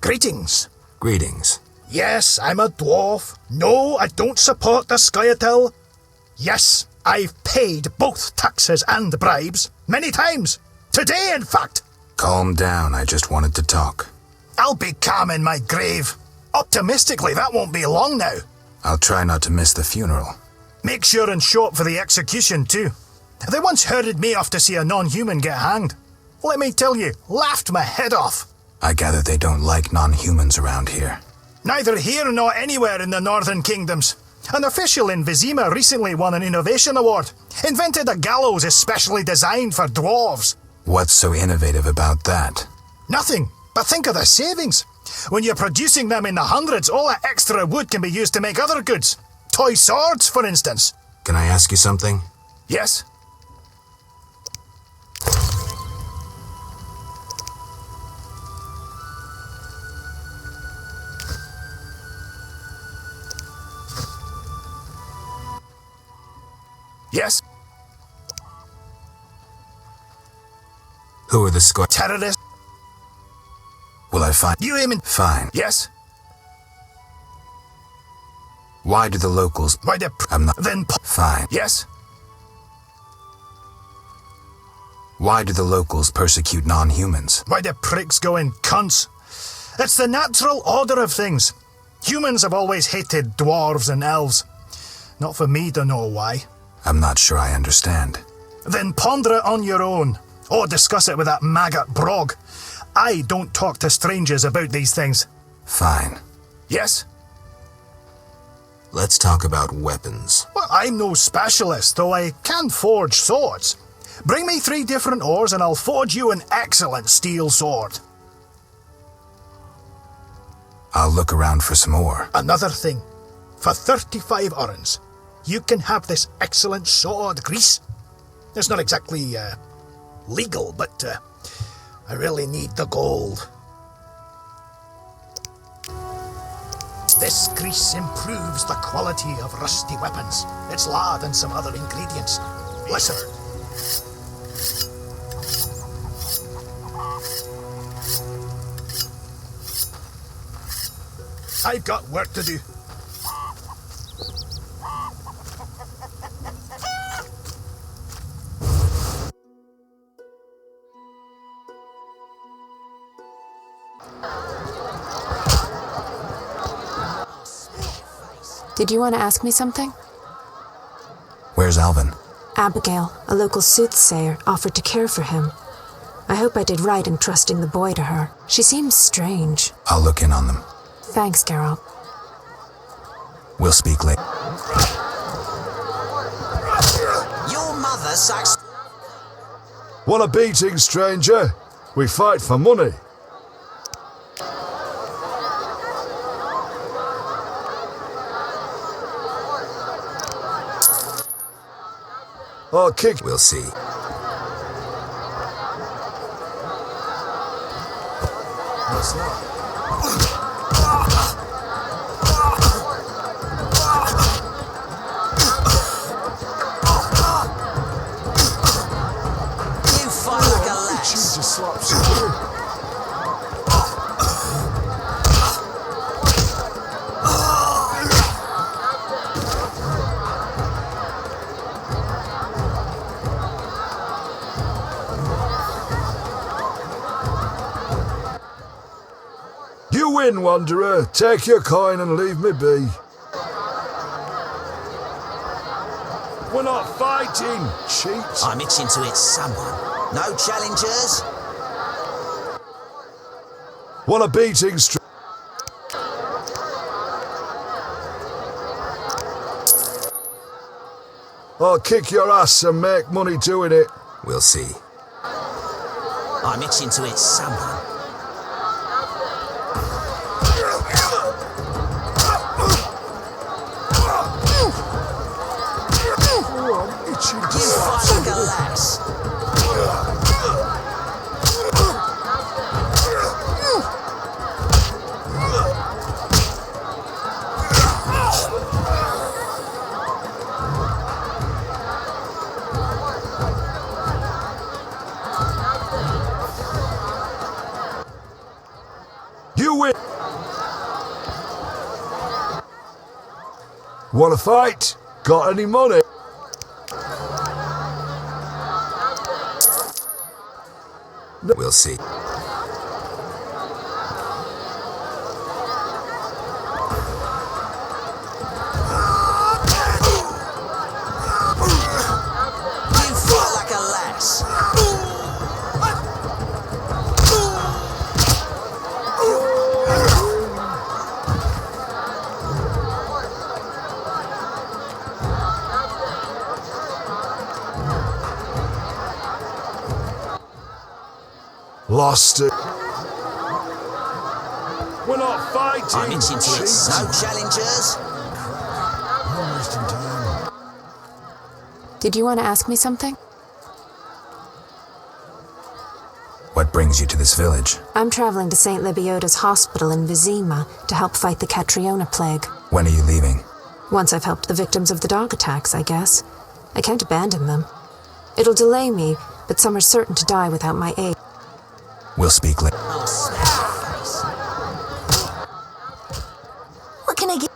Greetings. Greetings. Yes, I'm a dwarf. No, I don't support the Scoia'tael. Yes, I've paid both taxes and bribes. Many times. Today, in fact. Calm down, I just wanted to talk. I'll be calm in my grave. Optimistically, that won't be long now. I'll try not to miss the funeral. Make sure and show up for the execution, too. They once herded me off to see a non-human get hanged. Let me tell you, laughed my head off. I gather they don't like non-humans around here. Neither here nor anywhere in the Northern Kingdoms. An official in Vizima recently won an innovation award. Invented a gallows especially designed for dwarves. What's so innovative about that? Nothing, but think of the savings. When you're producing them in the hundreds, all that extra wood can be used to make other goods. Toy swords, for instance. Can I ask you something? Yes? Yes? Who are the terrorists? Will I find you aiming? Fine. Yes? Why do the locals... Why the... I'm not... Then... Fine. Yes? Why do the locals persecute non-humans? Why the pricks go in cunts? It's the natural order of things. Humans have always hated dwarves and elves. Not for me to know why. I'm not sure I understand. Then ponder it on your own. Or discuss it with that maggot Brog. I don't talk to strangers about these things. Fine. Yes? Let's talk about weapons. Well, I'm no specialist, though I can forge swords. Bring me 3 different ores and I'll forge you an excellent steel sword. I'll look around for some more. Another thing. For 35 orens, you can have this excellent sword, Grease. It's not exactly, legal, but, I really need the gold. This grease improves the quality of rusty weapons. It's lard and some other ingredients. Listen. I've got work to do. Did you want to ask me something? Where's Alvin? Abigail, a local soothsayer, offered to care for him. I hope I did right in trusting the boy to her. She seems strange. I'll look in on them. Thanks, Geralt. We'll speak later. Your mother sucks... Want a beating, stranger? We fight for money. I'll kick... We'll see. What's that? You fight like a lass. She just slaps you. You win, Wanderer. Take your coin and leave me be. We're not fighting, cheats. I'm itching to hit someone. No challengers? Want a beating, I'll kick your ass and make money doing it. We'll see. I'm itching to hit someone. You fight like a lass. You win. Want to fight? Got any money? We'll see. You fight like a lass. Lost it. We're not fighting. I'm itching to it. No challengers. I'm wasting time. Did you want to ask me something? What brings you to this village? I'm traveling to St. Libioda's hospital in Vizima to help fight the Catriona plague. When are you leaving? Once I've helped the victims of the dog attacks, I guess. I can't abandon them. It'll delay me, but some are certain to die without my aid. We'll speak later. I'll smash your face. What can I get?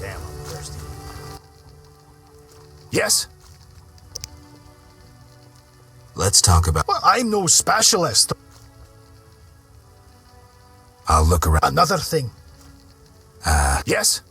Damn, I'm thirsty. Yes? Let's talk about... Well, I'm no specialist. I'll look around. Another thing. Yes?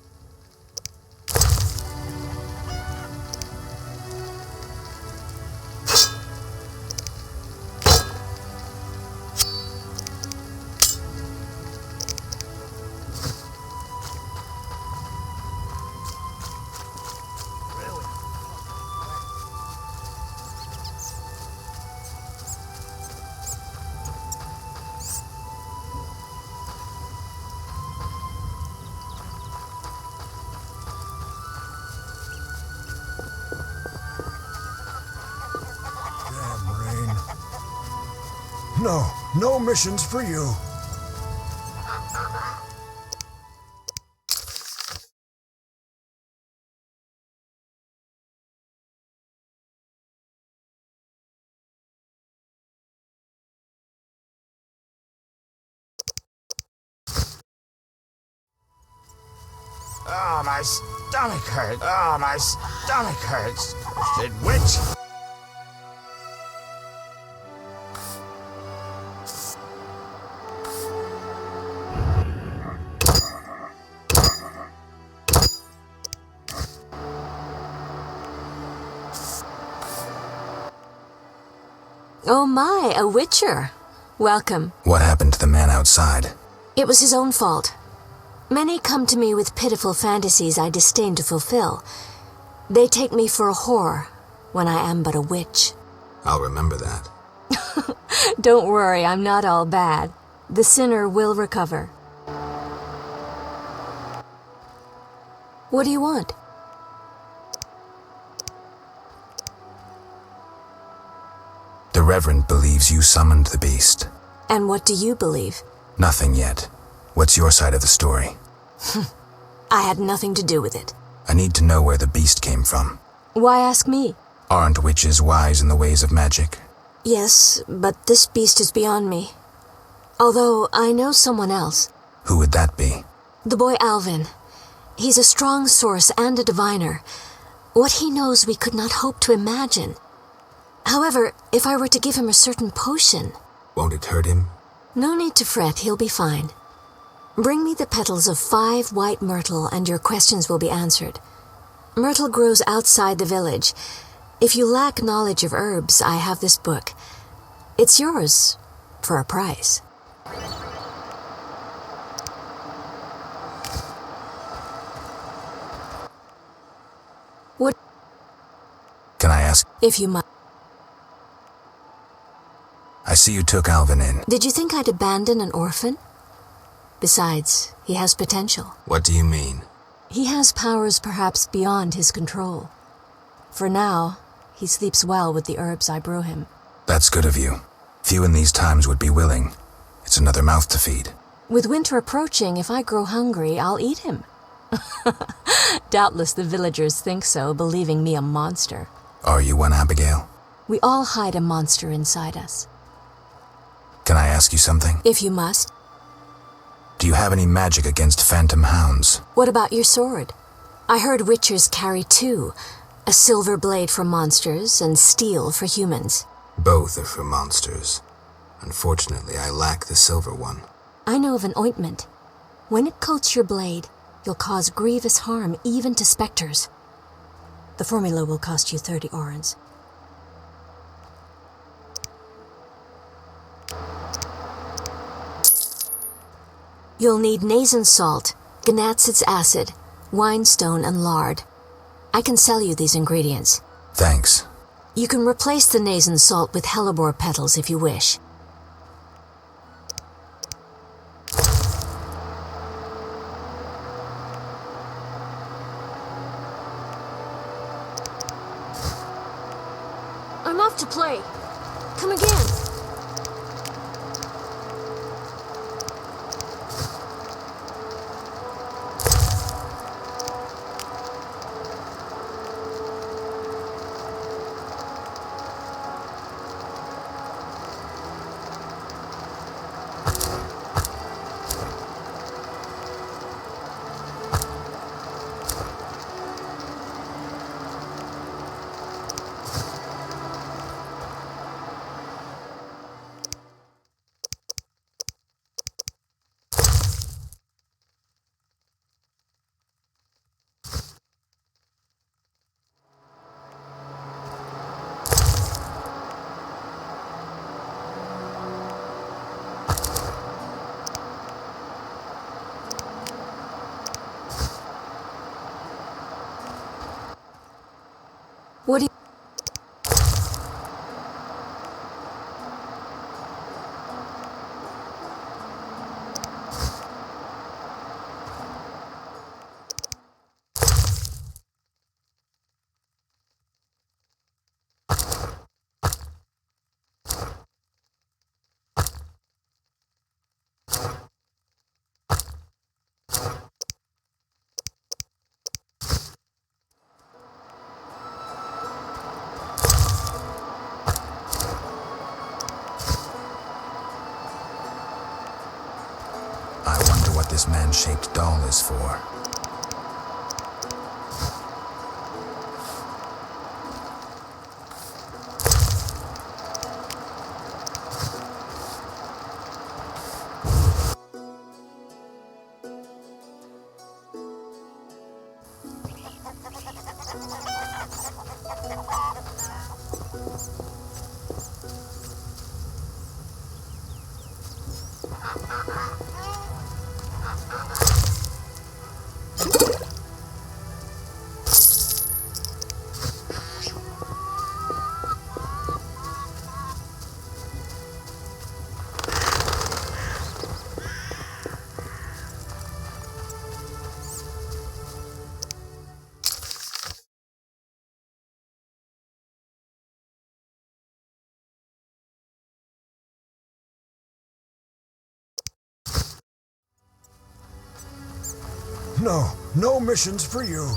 Damn rain. No missions for you. Oh, my stomach hurts. Oh, my stomach hurts. Cursed witch. Oh my, a witcher. Welcome. What happened to the man outside? It was his own fault. Many come to me with pitiful fantasies I disdain to fulfill. They take me for a whore, when I am but a witch. I'll remember that. Don't worry, I'm not all bad. The sinner will recover. What do you want? The Reverend believes you summoned the beast. And what do you believe? Nothing yet. What's your side of the story? I had nothing to do with it. I need to know where the beast came from. Why ask me? Aren't witches wise in the ways of magic? Yes, but this beast is beyond me. Although I know someone else. Who would that be? The boy Alvin. He's a strong source and a diviner. What he knows we could not hope to imagine. However, if I were to give him a certain potion... Won't it hurt him? No need to fret, he'll be fine. Bring me the petals of 5 white myrtle and your questions will be answered. Myrtle grows outside the village. If you lack knowledge of herbs, I have this book. It's yours, for a price. ask? If you must. I see you took Alvin in. Did you think I'd abandon an orphan? Besides, he has potential. What do you mean? He has powers perhaps beyond his control. For now, he sleeps well with the herbs I brew him. That's good of you. Few in these times would be willing. It's another mouth to feed. With winter approaching, if I grow hungry, I'll eat him. Doubtless the villagers think so, believing me a monster. Are you one, Abigail? We all hide a monster inside us. Can I ask you something? If you must. Do you have any magic against phantom hounds? What about your sword? I heard witchers carry two. A silver blade for monsters and steel for humans. Both are for monsters. Unfortunately, I lack the silver one. I know of an ointment. When it coats your blade, you'll cause grievous harm even to specters. The formula will cost you 30 orens. You'll need Nazen salt, Gnatzid's acid, winestone, and lard. I can sell you these ingredients. Thanks. You can replace the Nazen salt with hellebore petals if you wish. I'm off to play. Come again. What do you... I wonder what this man-shaped doll is for. No missions for you.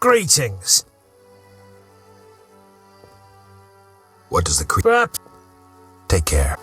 Greetings. What does the Perhaps Take care.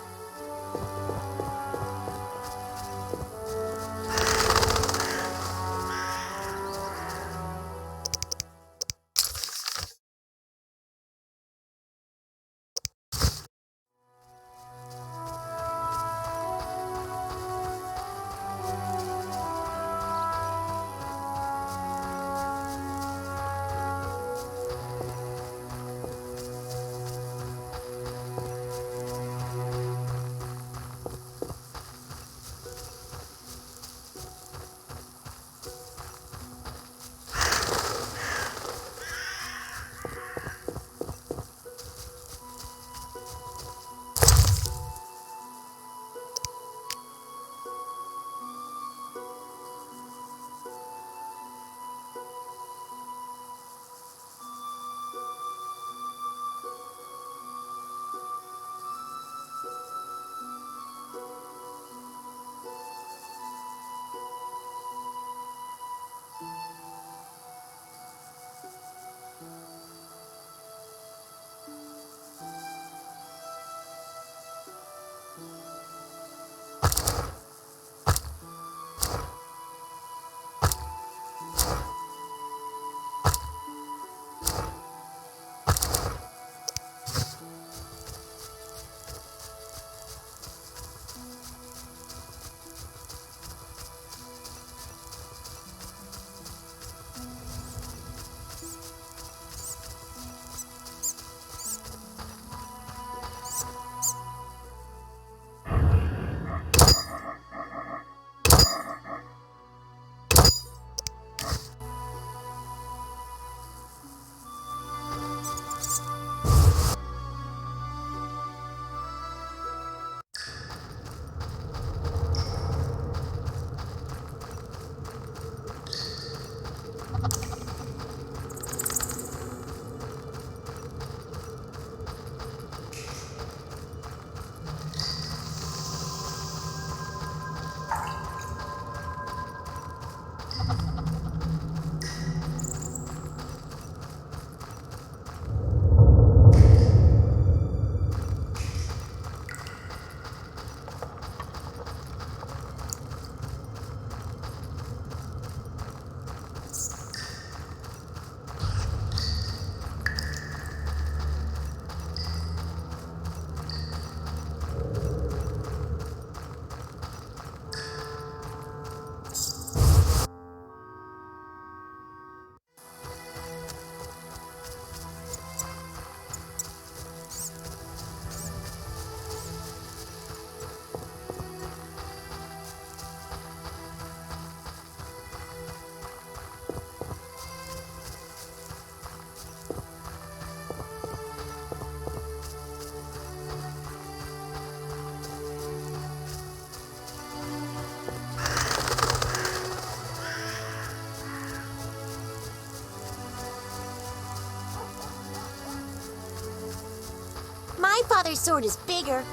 My father's sword is bigger.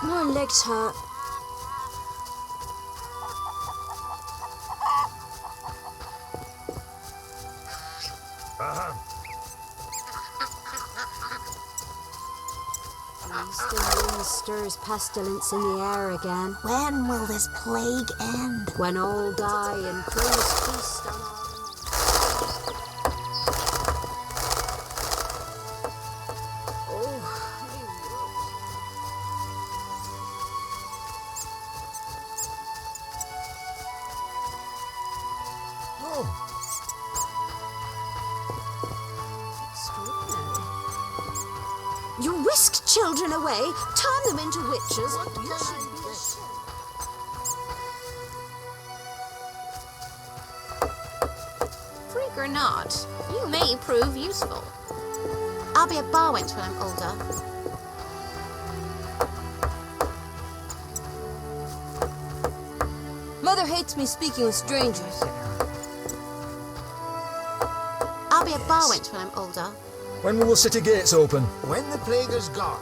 My legs hurt. The wind stirs pestilence in the air again. When will this plague end? When all die and crows feast on our... You whisk children away, turn them into witches. You should be ashamed. Freak or not, you may prove useful. I'll be a bar wench when I'm older. Mother hates me speaking with strangers. I'll be a bar wench when I'm older. When will the city gates open? When the plague is gone.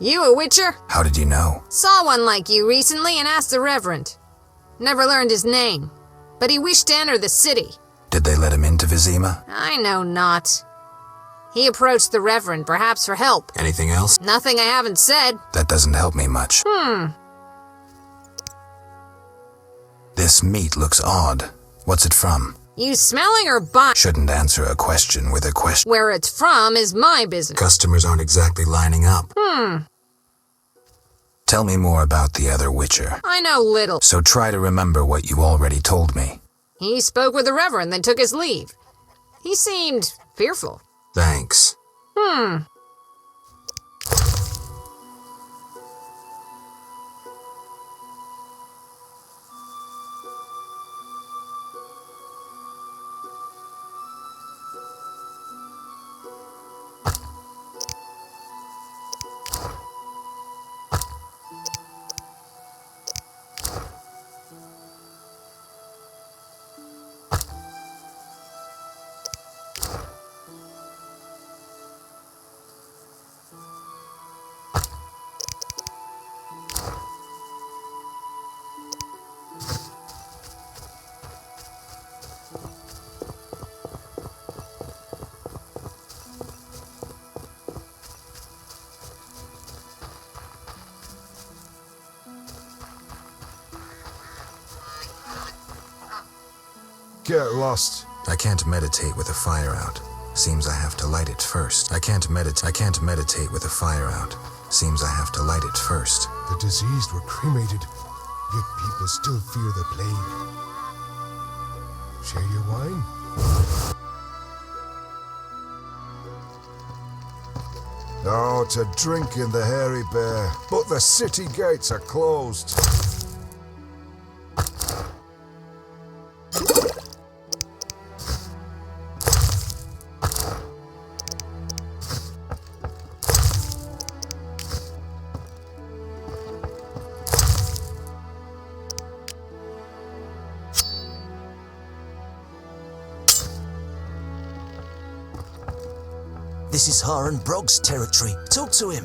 You a witcher? How did you know? Saw one like you recently and asked the Reverend. Never learned his name, but he wished to enter the city. Did they let him into Vizima? I know not. He approached the Reverend, perhaps for help. Anything else? Nothing I haven't said. That doesn't help me much. This meat looks odd. What's it from? You smelling or buying? Shouldn't answer a question with a question. Where it's from is my business. Customers aren't exactly lining up. Tell me more about the other Witcher. I know little. So try to remember what you already told me. He spoke with the Reverend, then took his leave. He seemed fearful. Thanks. Get lost. I can't meditate with a fire out. Seems I have to light it first. I can't meditate with a fire out. Seems I have to light it first. The diseased were cremated, yet people still fear the plague. Share your wine? Oh, to drink in the Hairy Bear. But the city gates are closed. This is Haran Brog's territory. Talk to him.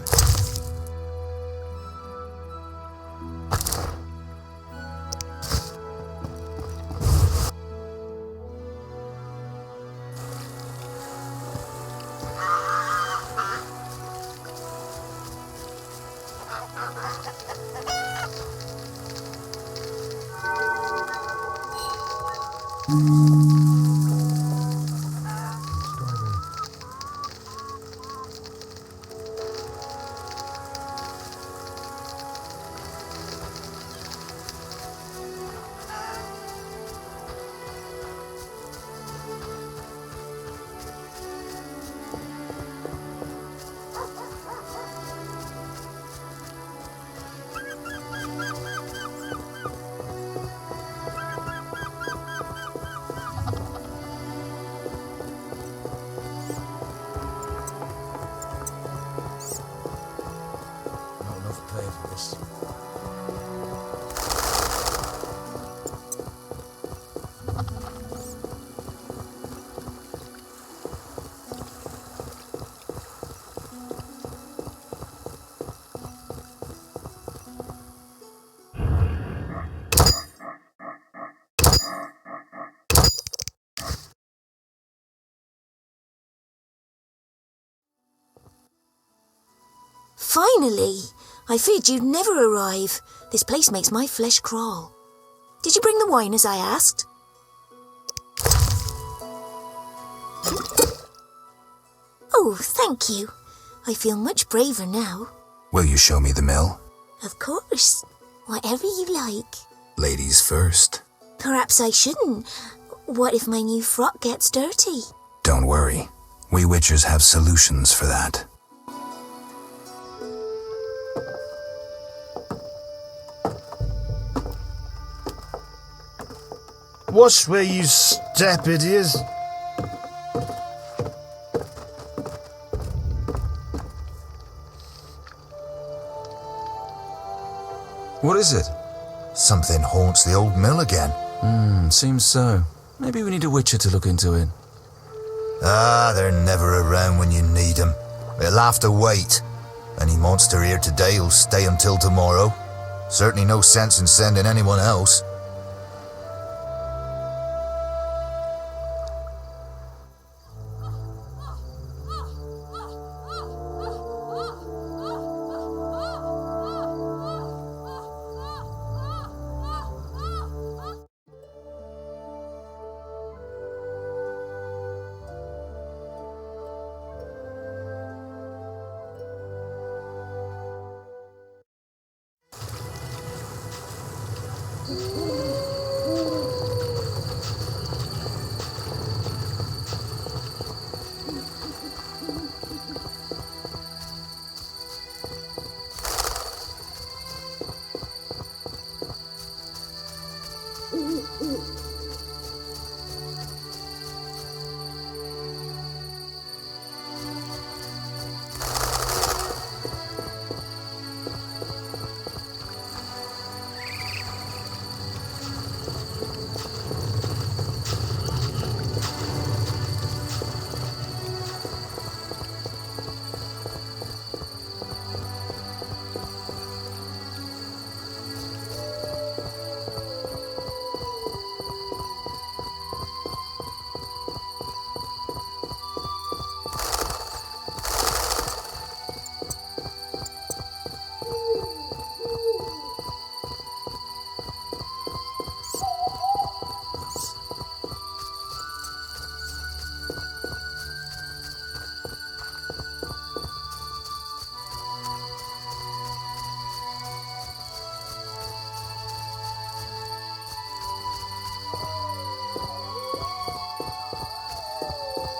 Finally! I feared you'd never arrive. This place makes my flesh crawl. Did you bring the wine as I asked? Oh, thank you. I feel much braver now. Will you show me the mill? Of course. Whatever you like. Ladies first. Perhaps I shouldn't. What if my new frock gets dirty? Don't worry. We Witchers have solutions for that. Watch where you step, idiots. What is it? Something haunts the old mill again. Seems so. Maybe we need a witcher to look into it. They're never around when you need them. It'll have to wait. Any monster here today will stay until tomorrow. Certainly no sense in sending anyone else.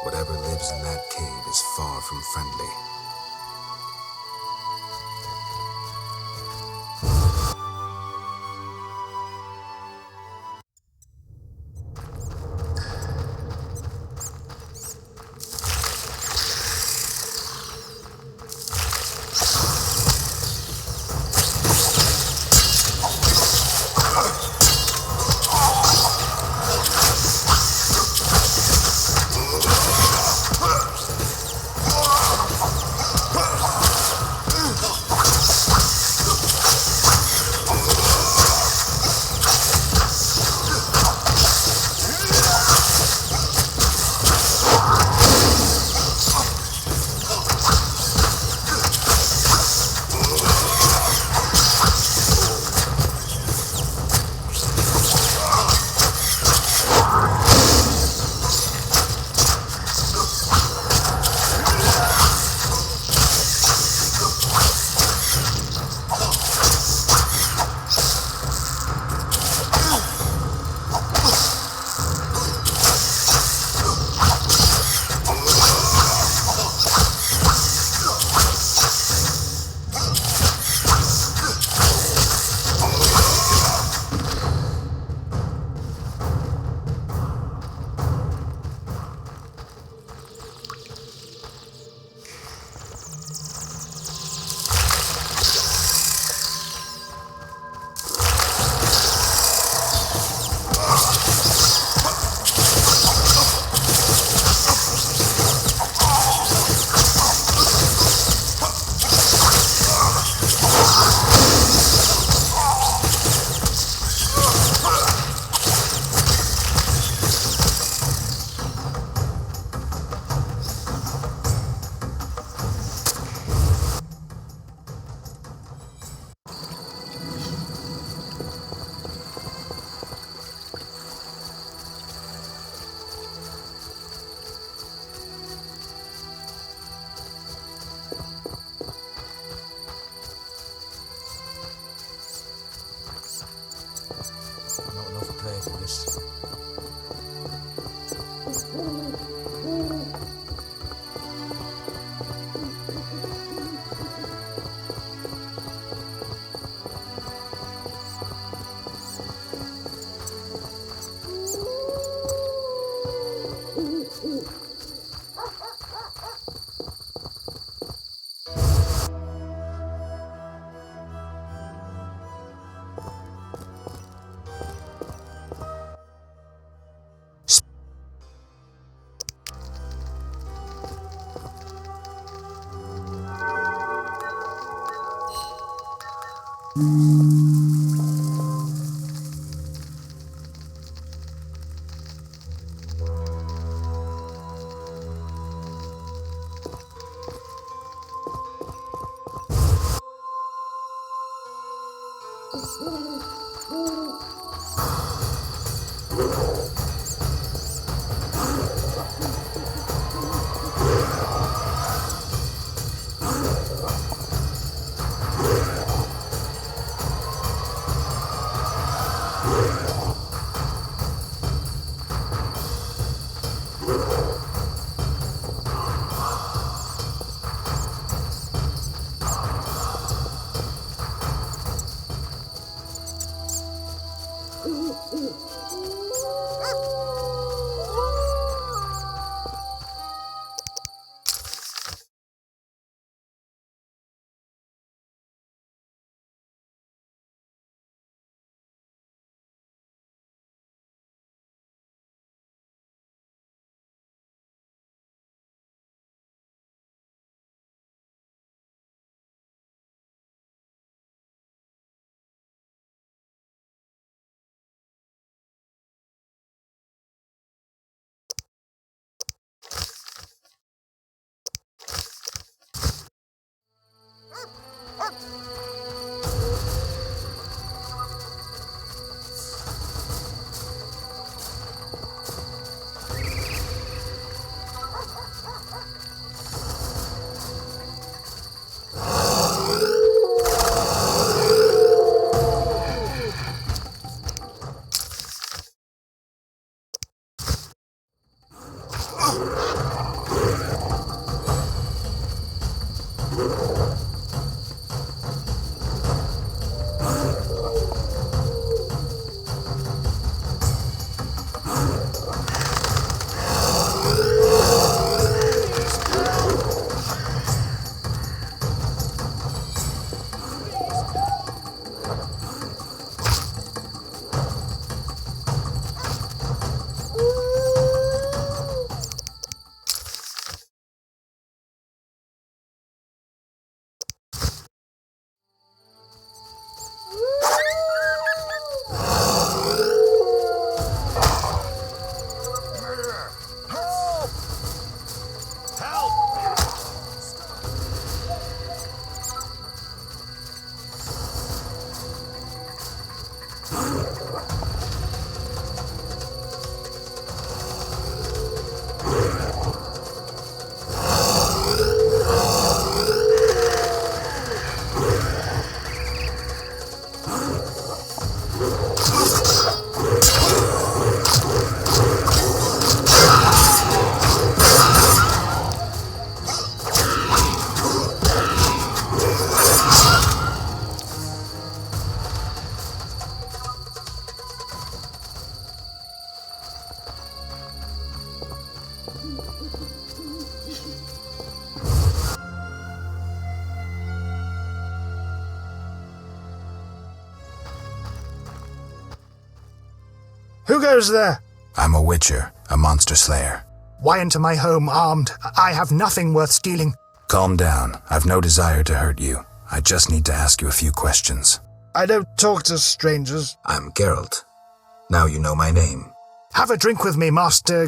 Whatever lives in that cave is far from friendly. Who goes there? I'm a witcher, a monster slayer. Why enter my home armed? I have nothing worth stealing. Calm down. I've no desire to hurt you. I just need to ask you a few questions. I don't talk to strangers. I'm Geralt. Now you know my name. Have a drink with me, Master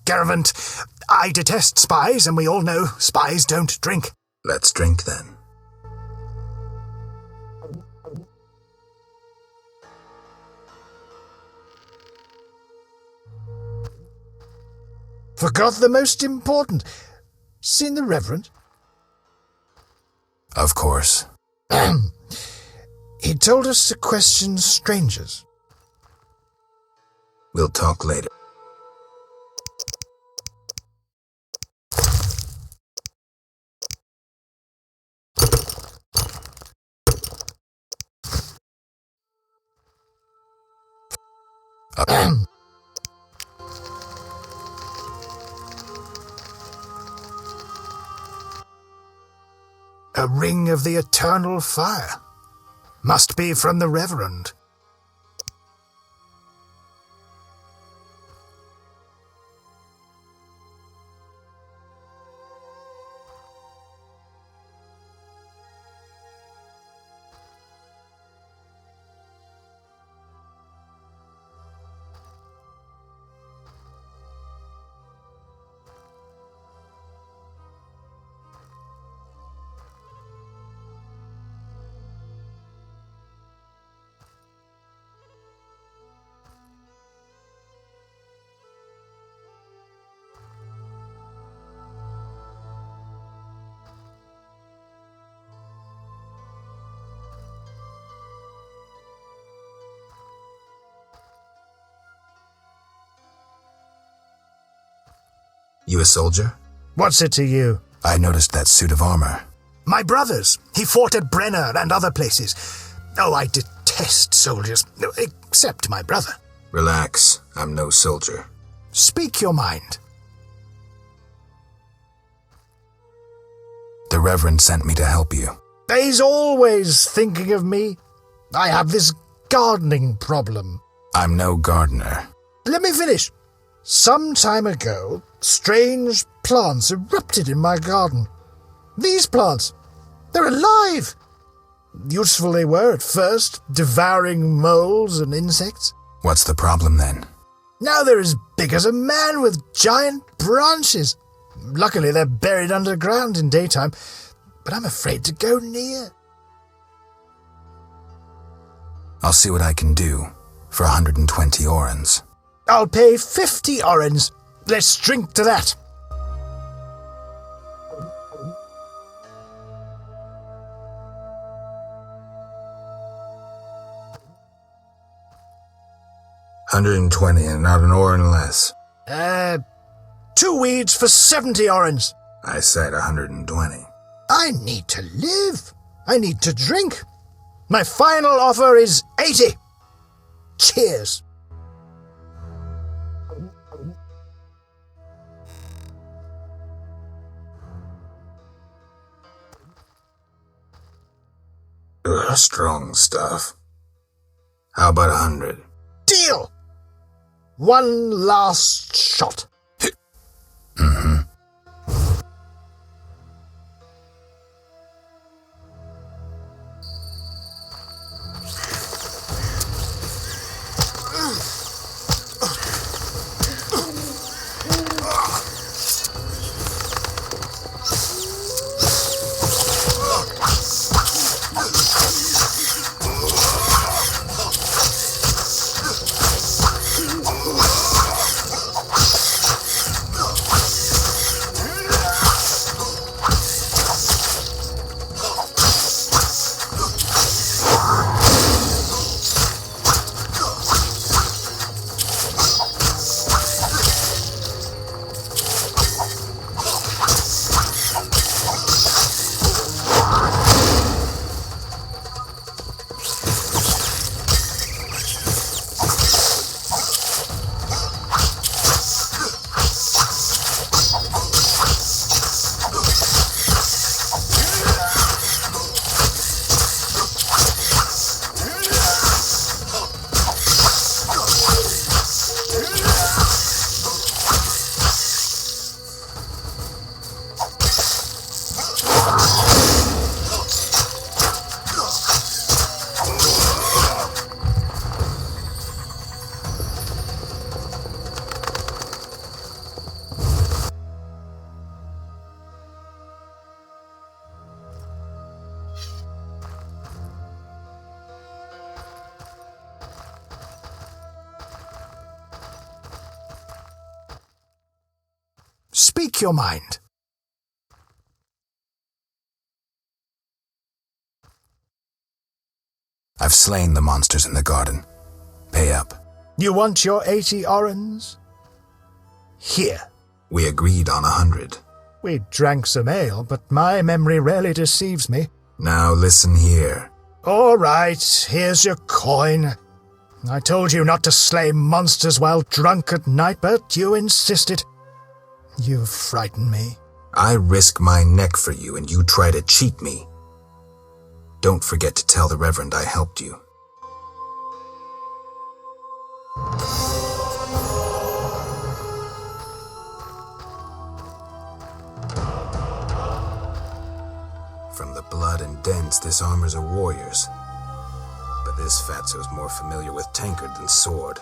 Garavant. I detest spies, and we all know spies don't drink. Let's drink then. Forgot the most important. Seen the Reverend? Of course. He told us to question strangers. We'll talk later. A ring of the eternal fire. Must be from the Reverend. You a soldier? What's it to you? I noticed that suit of armor. My brother's. He fought at Brenner and other places. Oh, I detest soldiers, except my brother. Relax, I'm no soldier. Speak your mind. The Reverend sent me to help you. He's always thinking of me. I have this gardening problem. I'm no gardener. Let me finish. Some time ago, strange plants erupted in my garden. These plants, they're alive. Useful they were at first, devouring moles and insects. What's the problem then? Now they're as big as a man with giant branches. Luckily, they're buried underground in daytime, but I'm afraid to go near. I'll see what I can do for 120 orens. I'll pay 50 orens. Let's drink to that. $120 and not an oren less. 2 weeds for 70 orens. I said 120. I need to live. I need to drink. My final offer is 80. Cheers. Strong stuff. How about 100? Deal. One last shot. Mm-hmm. Speak your mind. I've slain the monsters in the garden. Pay up. You want your 80 orens? Here. We agreed on 100. We drank some ale, but my memory rarely deceives me. Now listen here. All right, here's your coin. I told you not to slay monsters while drunk at night, but you insisted. You frighten me. I risk my neck for you and you try to cheat me. Don't forget to tell the Reverend I helped you. From the blood and dents, this armor's a warrior's. But this fatso's more familiar with tankard than sword.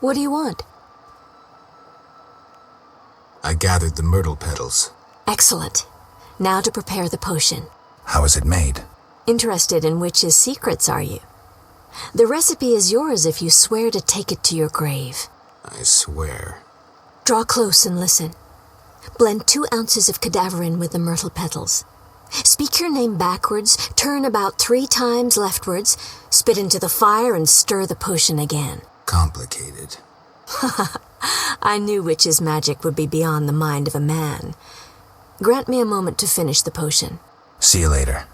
What do you want? I gathered the myrtle petals. Excellent. Now to prepare the potion. How is it made? Interested in witches' secrets, are you? The recipe is yours if you swear to take it to your grave. I swear. Draw close and listen. Blend 2 ounces of cadaverine with the myrtle petals. Speak your name backwards, turn about 3 times leftwards, spit into the fire and stir the potion again. Complicated. I knew witches' magic would be beyond the mind of a man. Grant me a moment to finish the potion. See you later.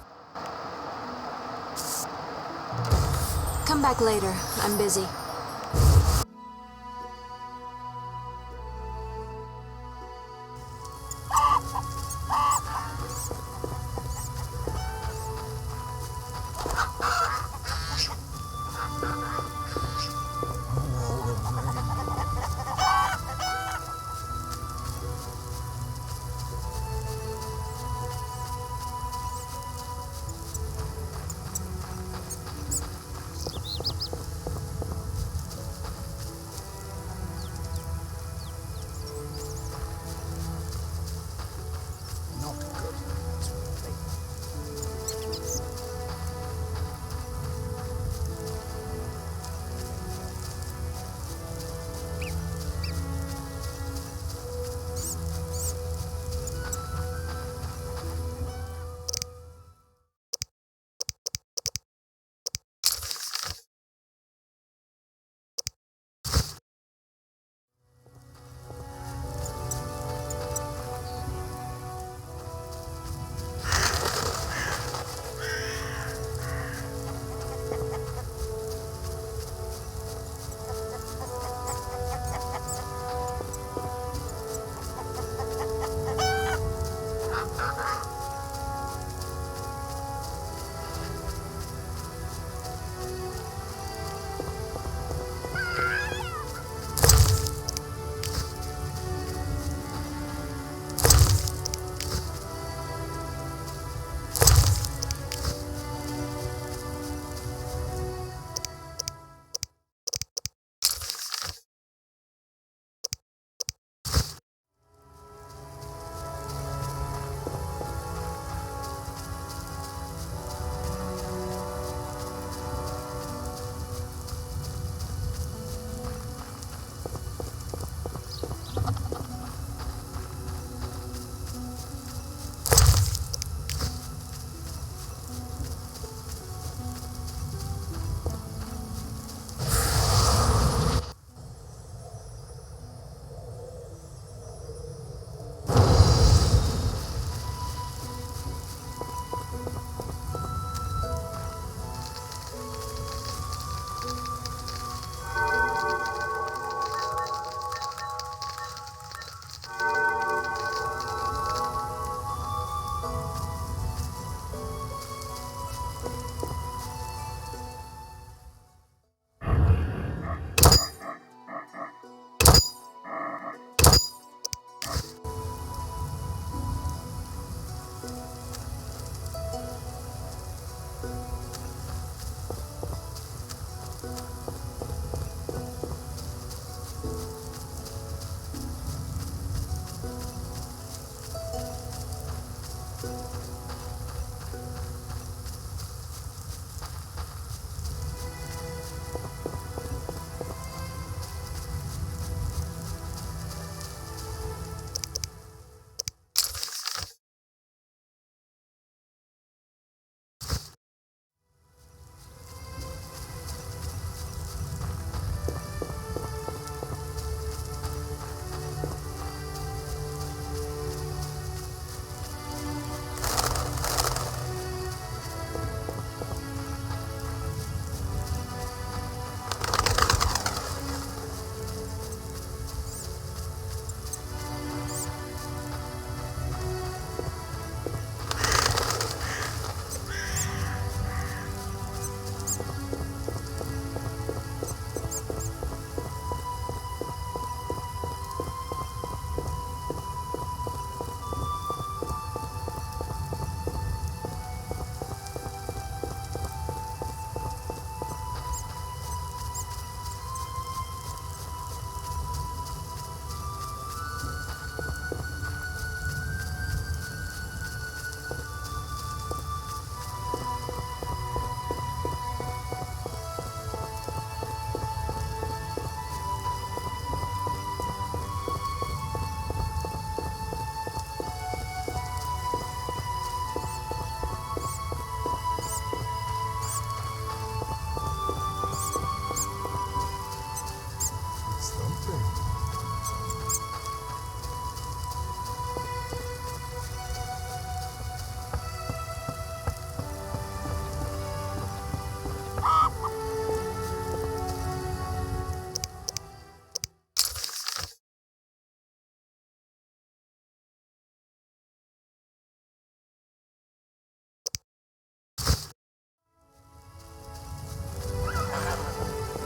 Come back later. I'm busy.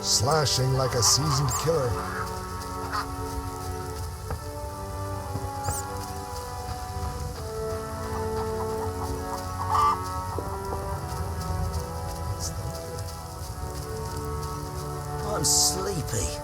slashing like a seasoned killer. I'm sleepy.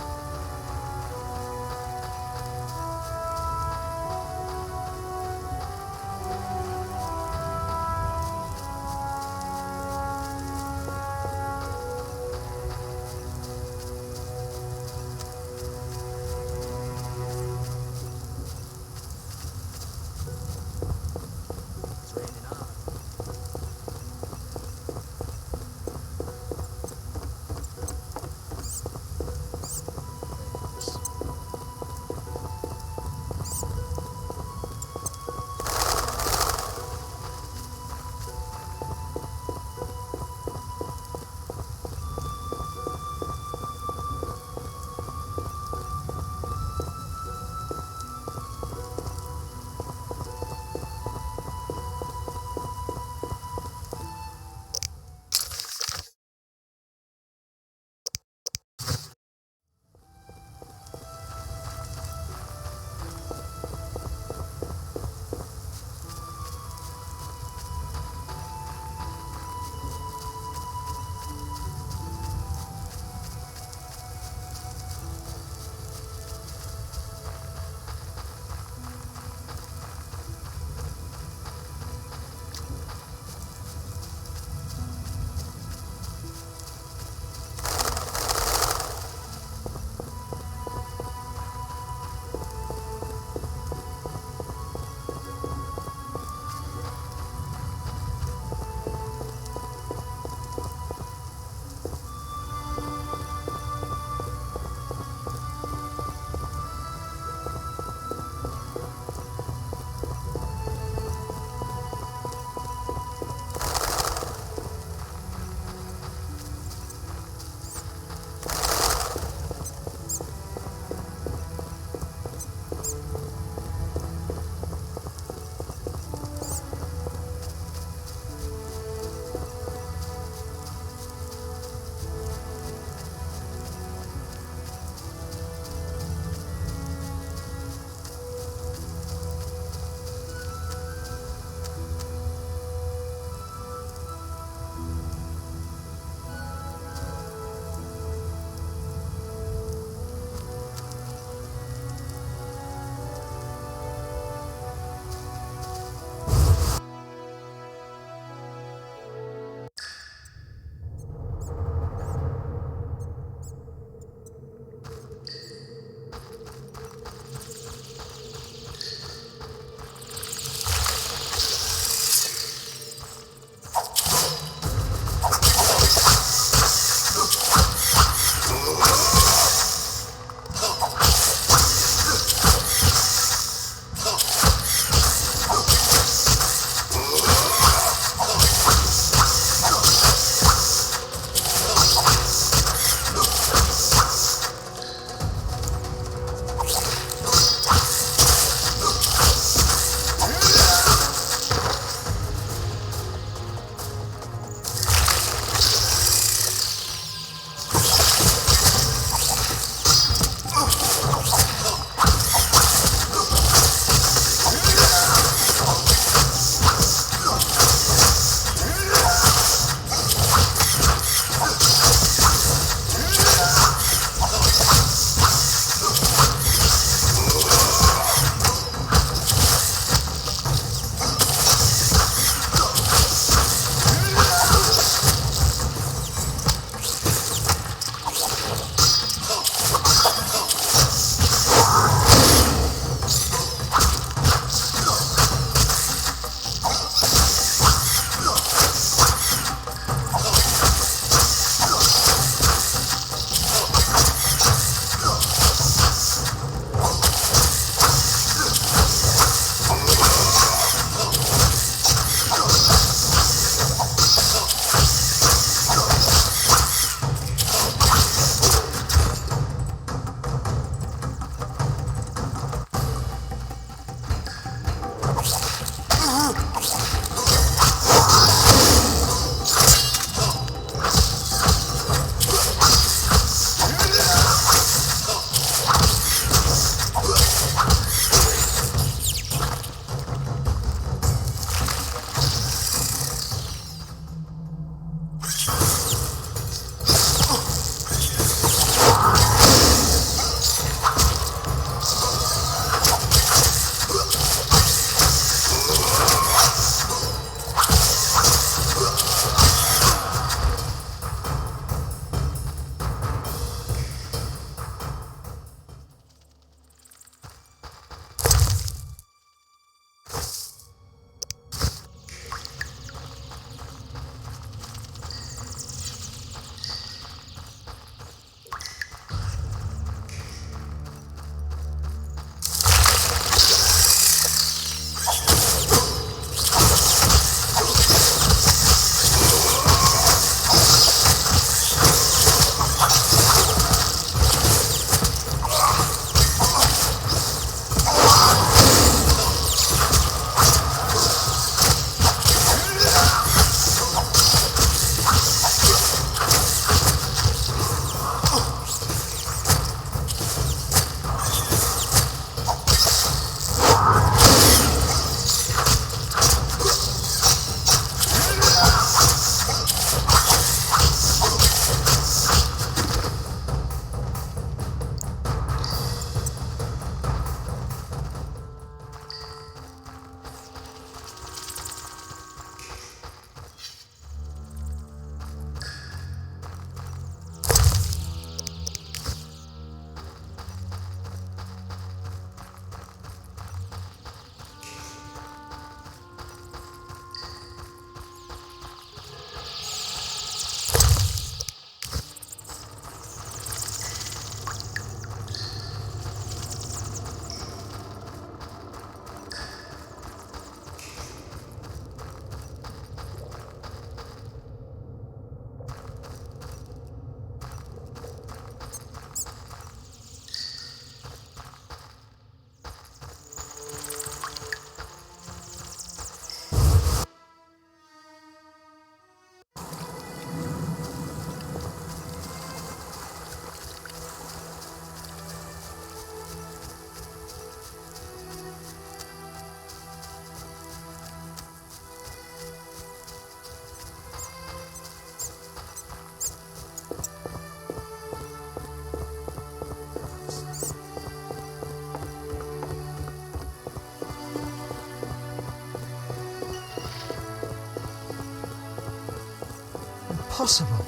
possible?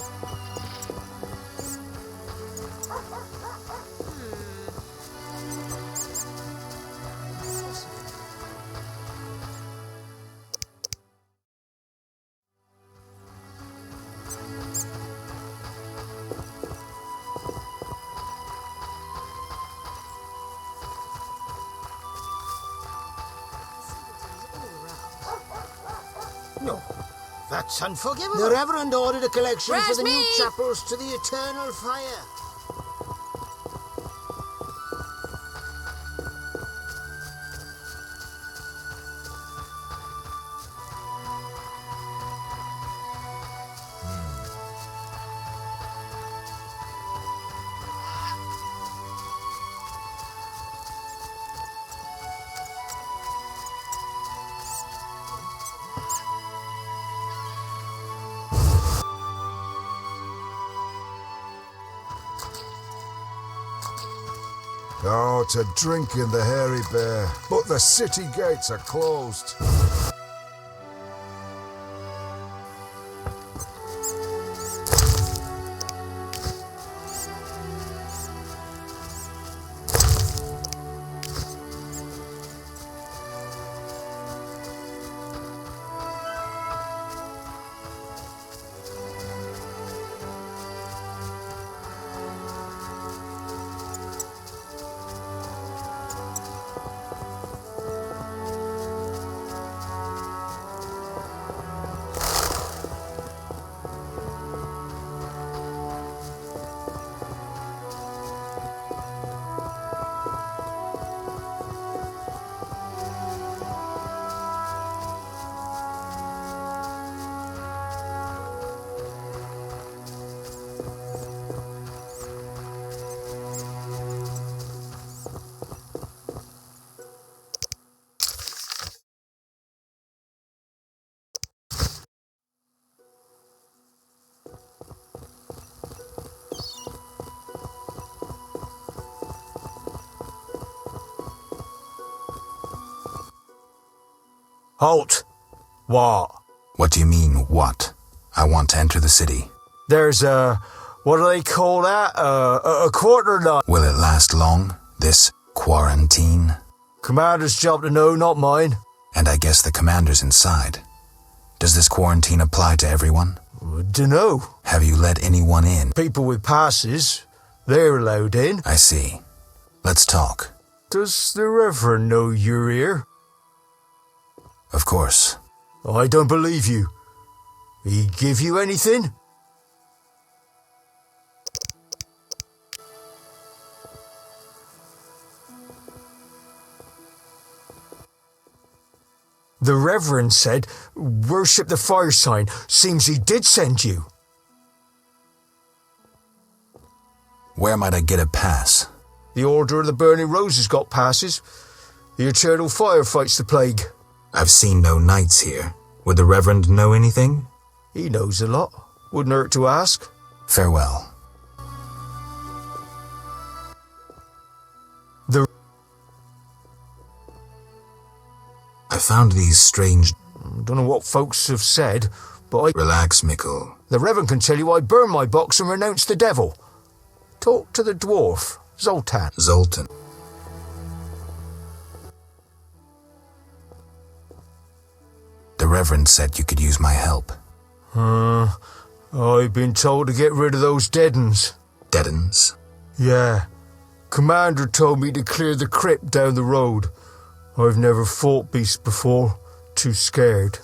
No, that's unforgivable. The Reverend ordered a collection for the new Razmi! chapels to the eternal fire. Oh, to drink in the Hairy Bear, but the city gates are closed. Halt! What? What do you mean, what? I want to enter the city. There's what do they call that? A quarter night. Will it last long, this quarantine? Commander's job to know, not mine. And I guess the commander's inside. Does this quarantine apply to everyone? Dunno. Have you let anyone in? People with passes, they're allowed in. I see. Let's talk. Does the Reverend know you're here? Of course. I don't believe you. He give you anything? The Reverend said, worship the fire sign. Seems he did send you. Where might I get a pass? The Order of the Burning Roses got passes. The Eternal Fire fights the plague. I've seen no knights here. Would the Reverend know anything? He knows a lot. Wouldn't hurt to ask. Farewell. I found these strange... Don't know what folks have said, but Relax, Mikkel. The Reverend can tell you I burned my box and renounced the devil. Talk to the dwarf, Zoltan. Zoltan. The Reverend said you could use my help. I've been told to get rid of those dead uns. Dead uns? Yeah. Commander told me to clear the crypt down the road. I've never fought beasts before. Too scared.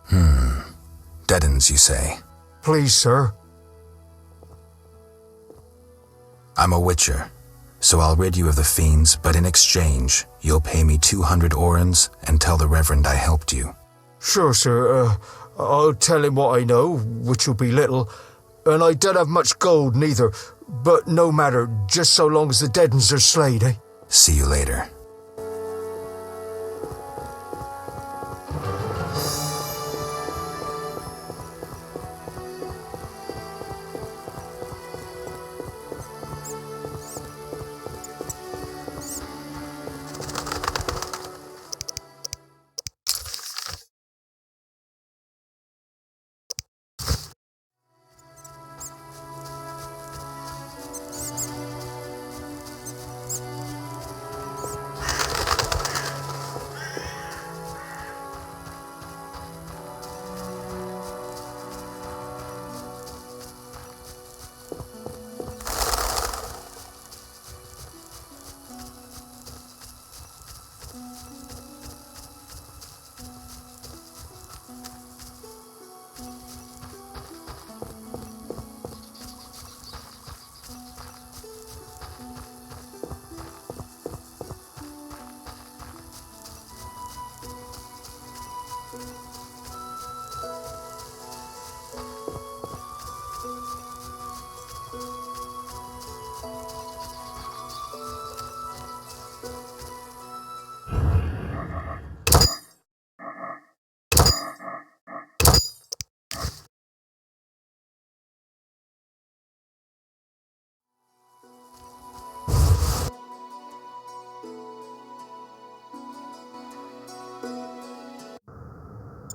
Dead uns, you say? Please, sir. I'm a witcher, so I'll rid you of the fiends, but in exchange, you'll pay me 200 orens and tell the Reverend I helped you. Sure, sir. I'll tell him what I know, which will be little, and I don't have much gold neither, but no matter, just so long as the dead uns are slayed, eh? See you later.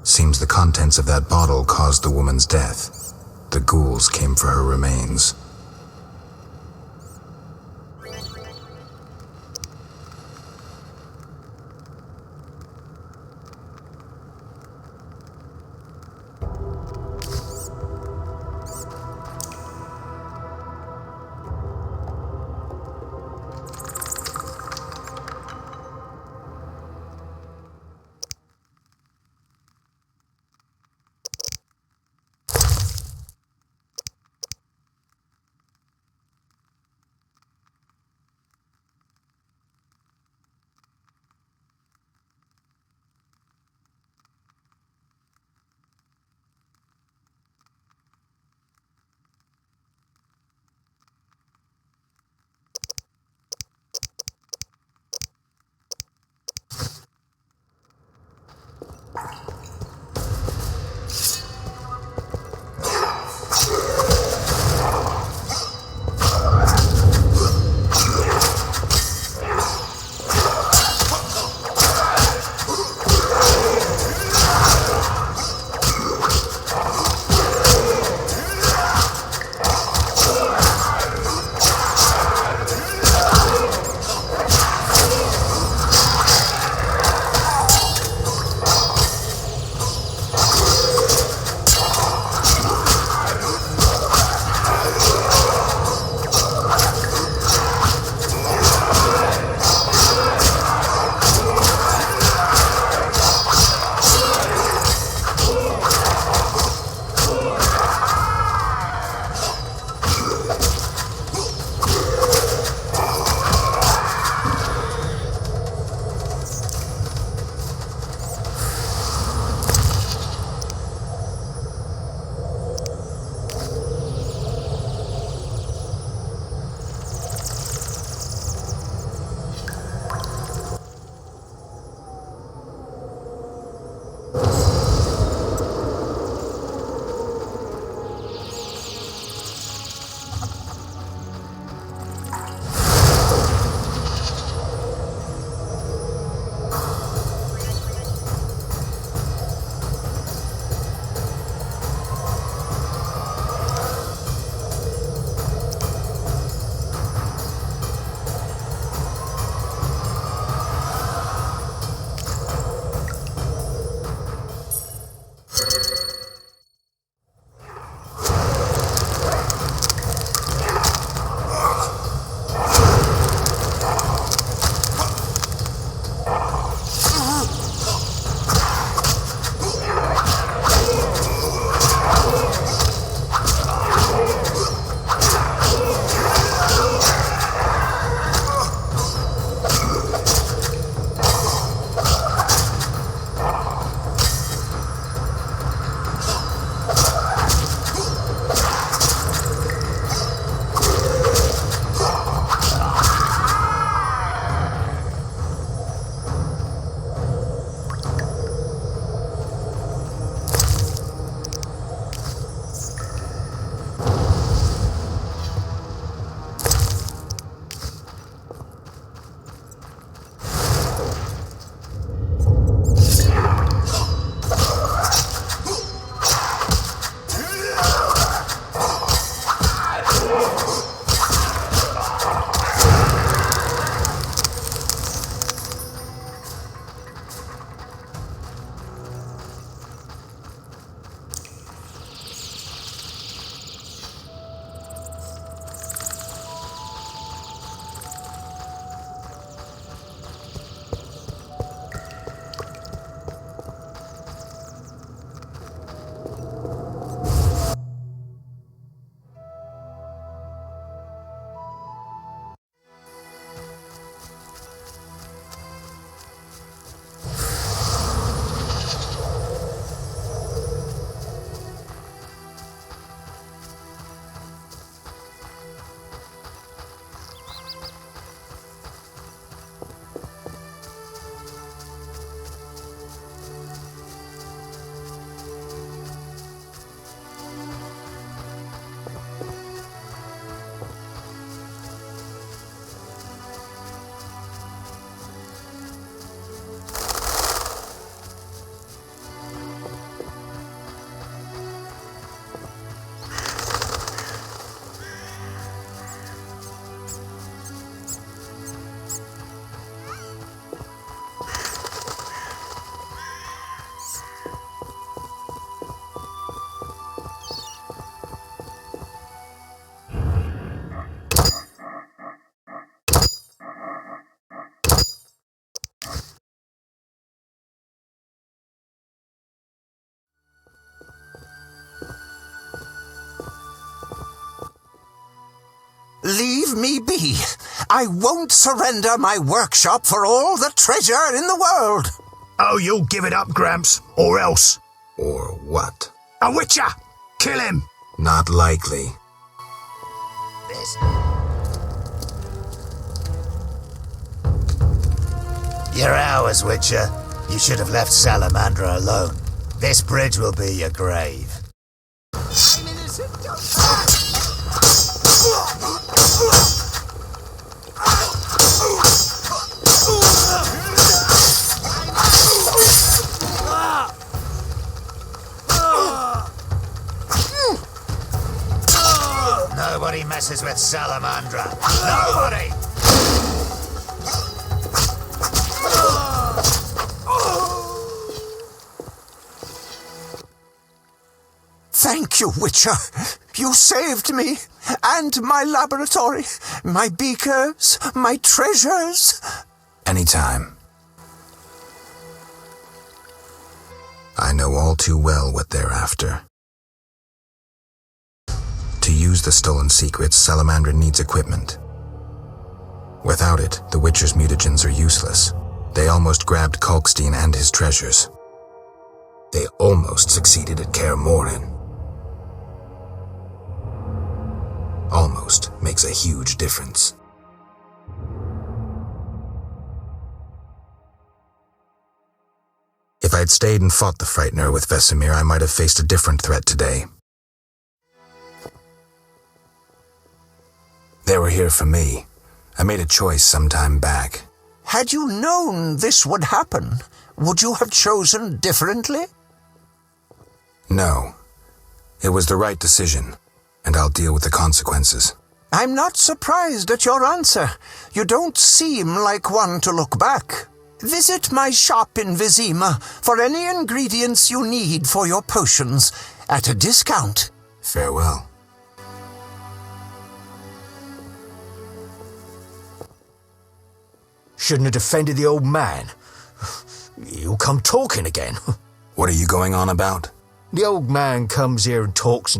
Seems the contents of that bottle caused the woman's death. The ghouls came for her remains. Leave me be. I won't surrender my workshop for all the treasure in the world. Oh, you'll give it up, Gramps, or else. Or what? A witcher! Kill him! Not likely. You're ours, Witcher. You should have left Salamandra alone. This bridge will be your grave. Nobody messes with Salamandra. Nobody! Thank you, Witcher. You saved me, and my laboratory, my beakers, my treasures. Anytime. I know all too well what they're after. To use the stolen secrets, Salamandra needs equipment. Without it, the Witcher's mutagens are useless. They almost grabbed Kalkstein and his treasures. They almost succeeded at Kaer Morhen. Almost makes a huge difference. If I'd stayed and fought the Frightener with Vesemir, I might have faced a different threat today. They were here for me. I made a choice some time back. Had you known this would happen, would you have chosen differently? No. It was the right decision, and I'll deal with the consequences. I'm not surprised at your answer. You don't seem like one to look back. Visit my shop in Vizima for any ingredients you need for your potions at a discount. Farewell. Shouldn't have defended the old man. He'll come talking again. What are you going on about? The old man comes here and talks.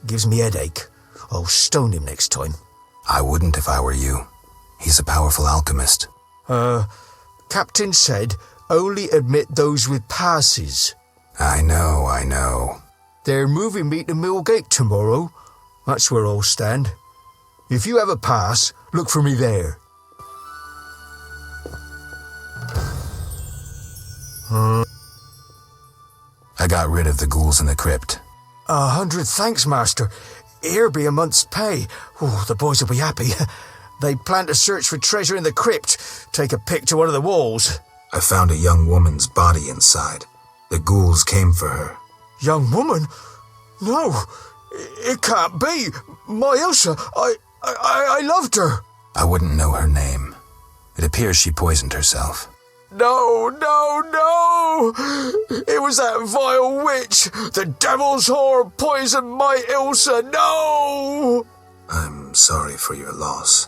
Gives me headache. I'll stone him next time. I wouldn't if I were you. He's a powerful alchemist. Captain said only admit those with passes. I know. They're moving me to Millgate tomorrow. That's where I'll stand. If you have a pass, look for me there. I got rid of the ghouls in the crypt. 100 thanks, Master. Here be a month's pay. Oh, the boys will be happy. They plan to search for treasure in the crypt. Take a pick to one of the walls. I found a young woman's body inside. The ghouls came for her. Young woman? No, it can't be. My Ilsa, I loved her. I wouldn't know her name. It appears she poisoned herself. No! It was that vile witch! The devil's whore poisoned my Ilsa! No! I'm sorry for your loss,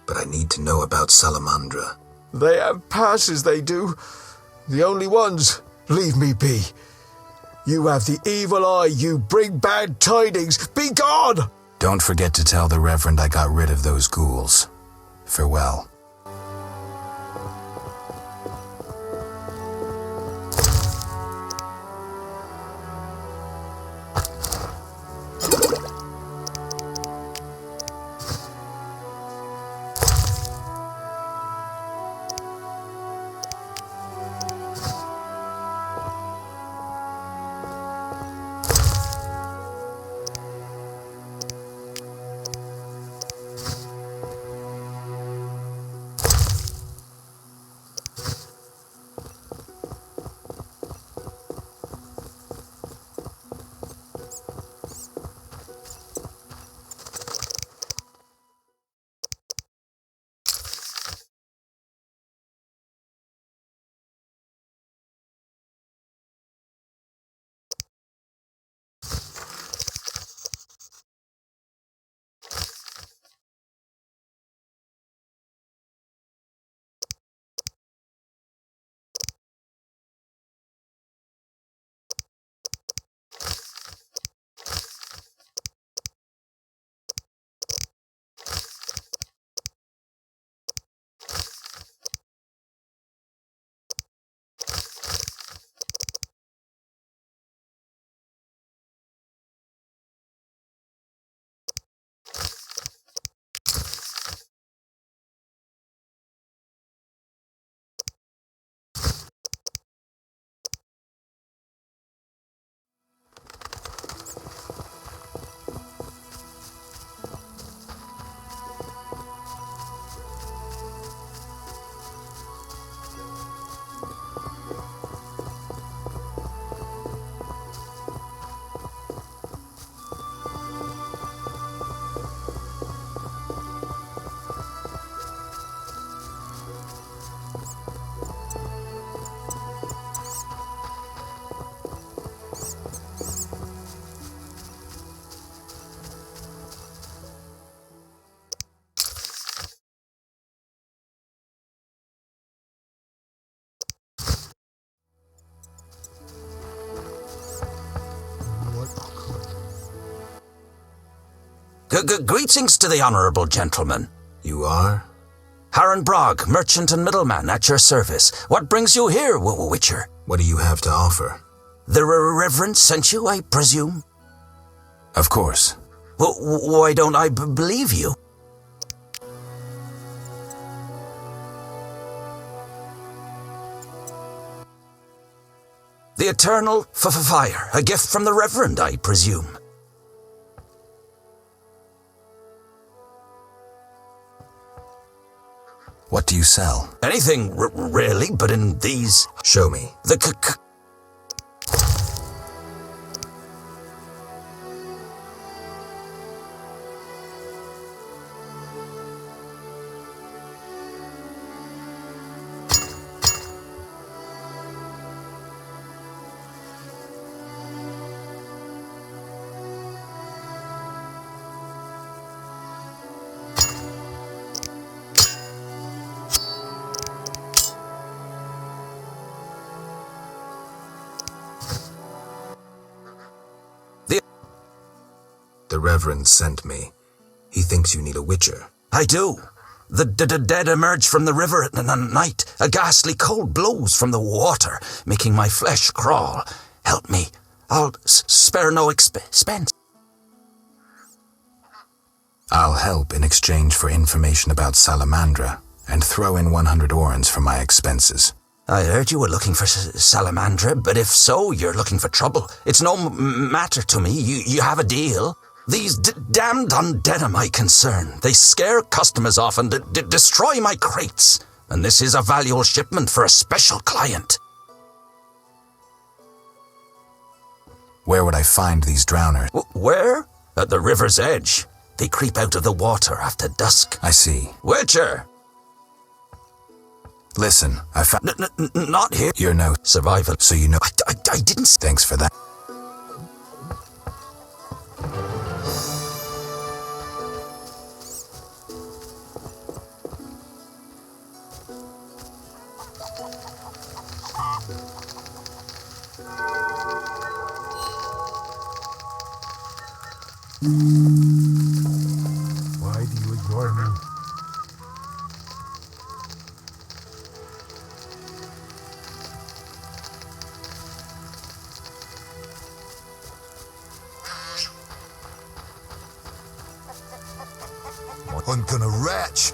but I need to know about Salamandra. They have passes, they do. The only ones. Leave me be. You have the evil eye, you bring bad tidings. Be gone! Don't forget to tell the Reverend I got rid of those ghouls. Farewell. Greetings to the honourable gentleman. You are? Harren Brog, merchant and middleman, at your service. What brings you here, Witcher? What do you have to offer? The Reverend sent you, I presume? Of course. Well, why don't I believe you? The Eternal Fire, a gift from the Reverend, I presume. What do you sell? Anything, really, but in these... Show me. The Reverend sent me. He thinks you need a witcher. I do. The dead emerge from the river at night. A ghastly cold blows from the water, making my flesh crawl. Help me. I'll spare no expense. I'll help in exchange for information about Salamandra, and throw in 100 orens for my expenses. I heard you were looking for Salamandra, but if so, you're looking for trouble. It's no matter to me. You have a deal. These damned undead are my concern. They scare customers off and destroy my crates. And this is a valuable shipment for a special client. Where would I find these drowners? Where? At the river's edge. They creep out of the water after dusk. I see. Witcher! Listen, I found... Not here. You're no... Survival. So you know... I didn't... Thanks for that. Why do you ignore me? I'm gonna retch.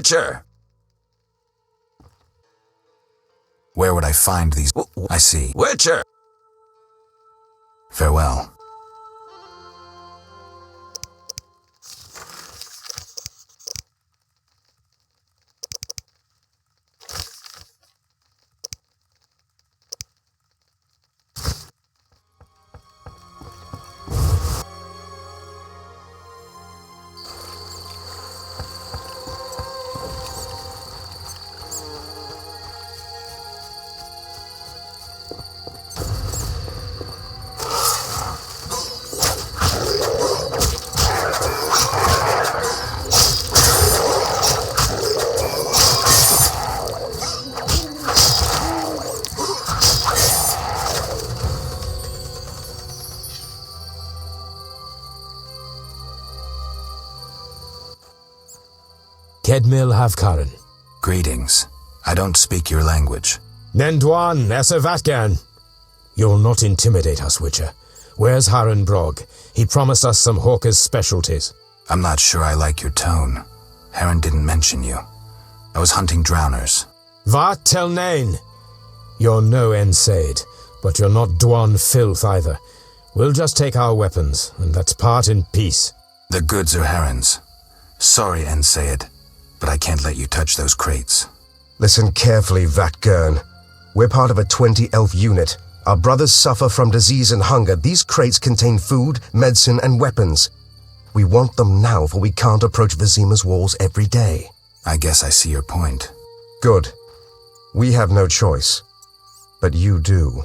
Witcher! Where would I find these? I see. Witcher! Farewell. Kedmil Havkarin. Greetings. I don't speak your language. Nendwan Esavatgan. You'll not intimidate us, Witcher. Where's Haran Brog? He promised us some hawker's specialties. I'm not sure I like your tone. Haran didn't mention you. I was hunting drowners. Vat tel nain. You're no Ensaid, but you're not Dwan filth either. We'll just take our weapons, and let's part in peace. The goods are Haran's. Sorry, Ensaid, but I can't let you touch those crates. Listen carefully, Vatgern. We're part of a 20-elf unit. Our brothers suffer from disease and hunger. These crates contain food, medicine, and weapons. We want them now, for we can't approach Vizima's walls every day. I guess I see your point. Good. We have no choice. But you do.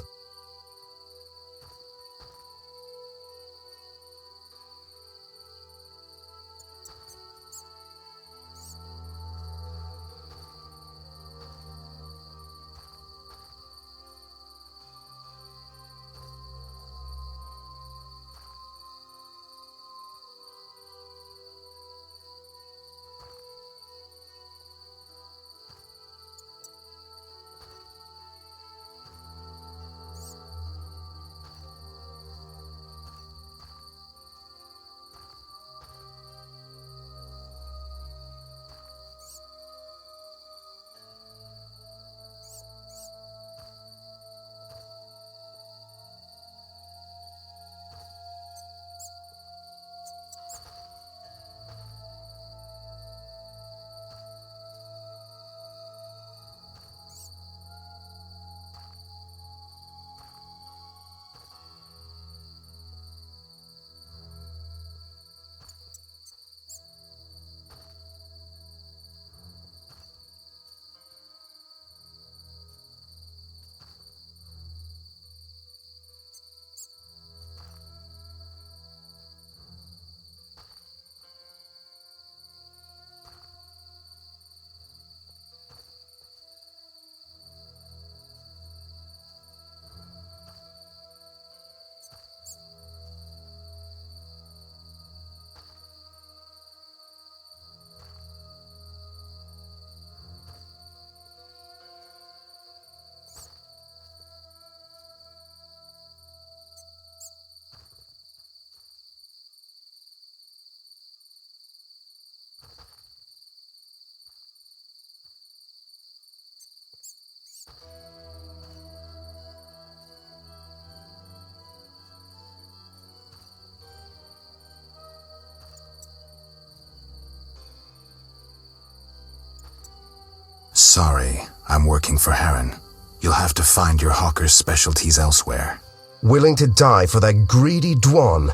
Sorry, I'm working for Haran. You'll have to find your hawker's specialties elsewhere. Willing to die for that greedy Dwan?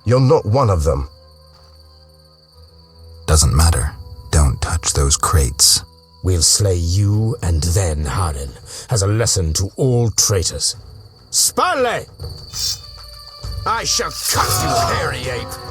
You're not one of them. Doesn't matter. Don't touch those crates. We'll slay you and then Haran, as a lesson to all traitors. Spale! I shall cut you, hairy ape!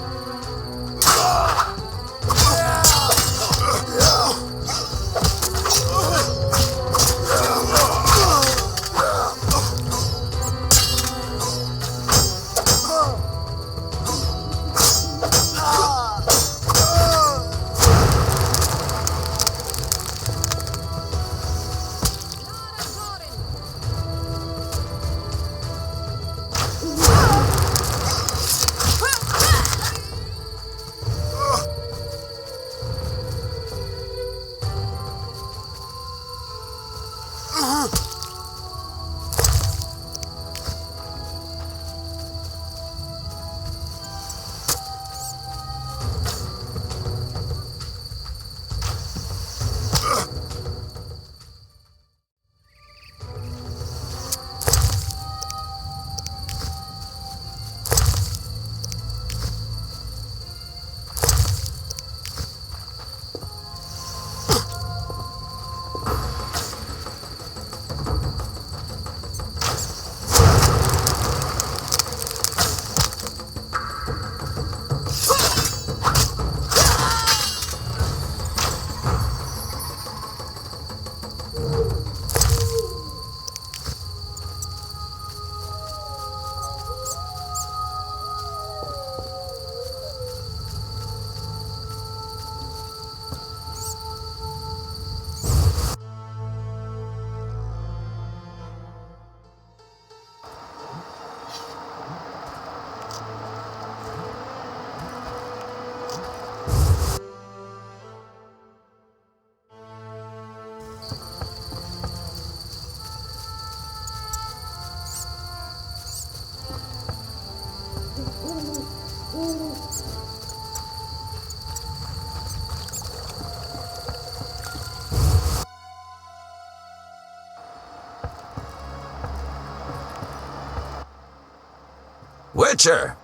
Witcher!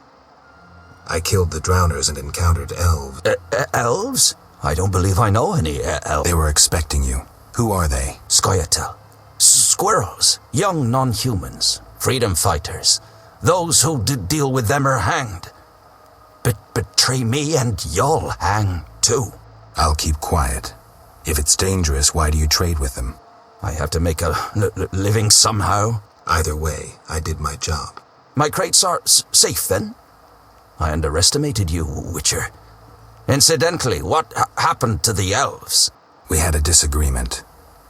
I killed the drowners and encountered elves. Elves? I don't believe I know any elves. They were expecting you. Who are they? Scoia'tael. Squirrels. Young non-humans. Freedom fighters. Those who deal with them are hanged. Betray me and you'll hang too. I'll keep quiet. If it's dangerous, why do you trade with them? I have to make a living somehow. Either way, I did my job. My crates are safe then? I underestimated you, Witcher. Incidentally, what happened to the elves? We had a disagreement.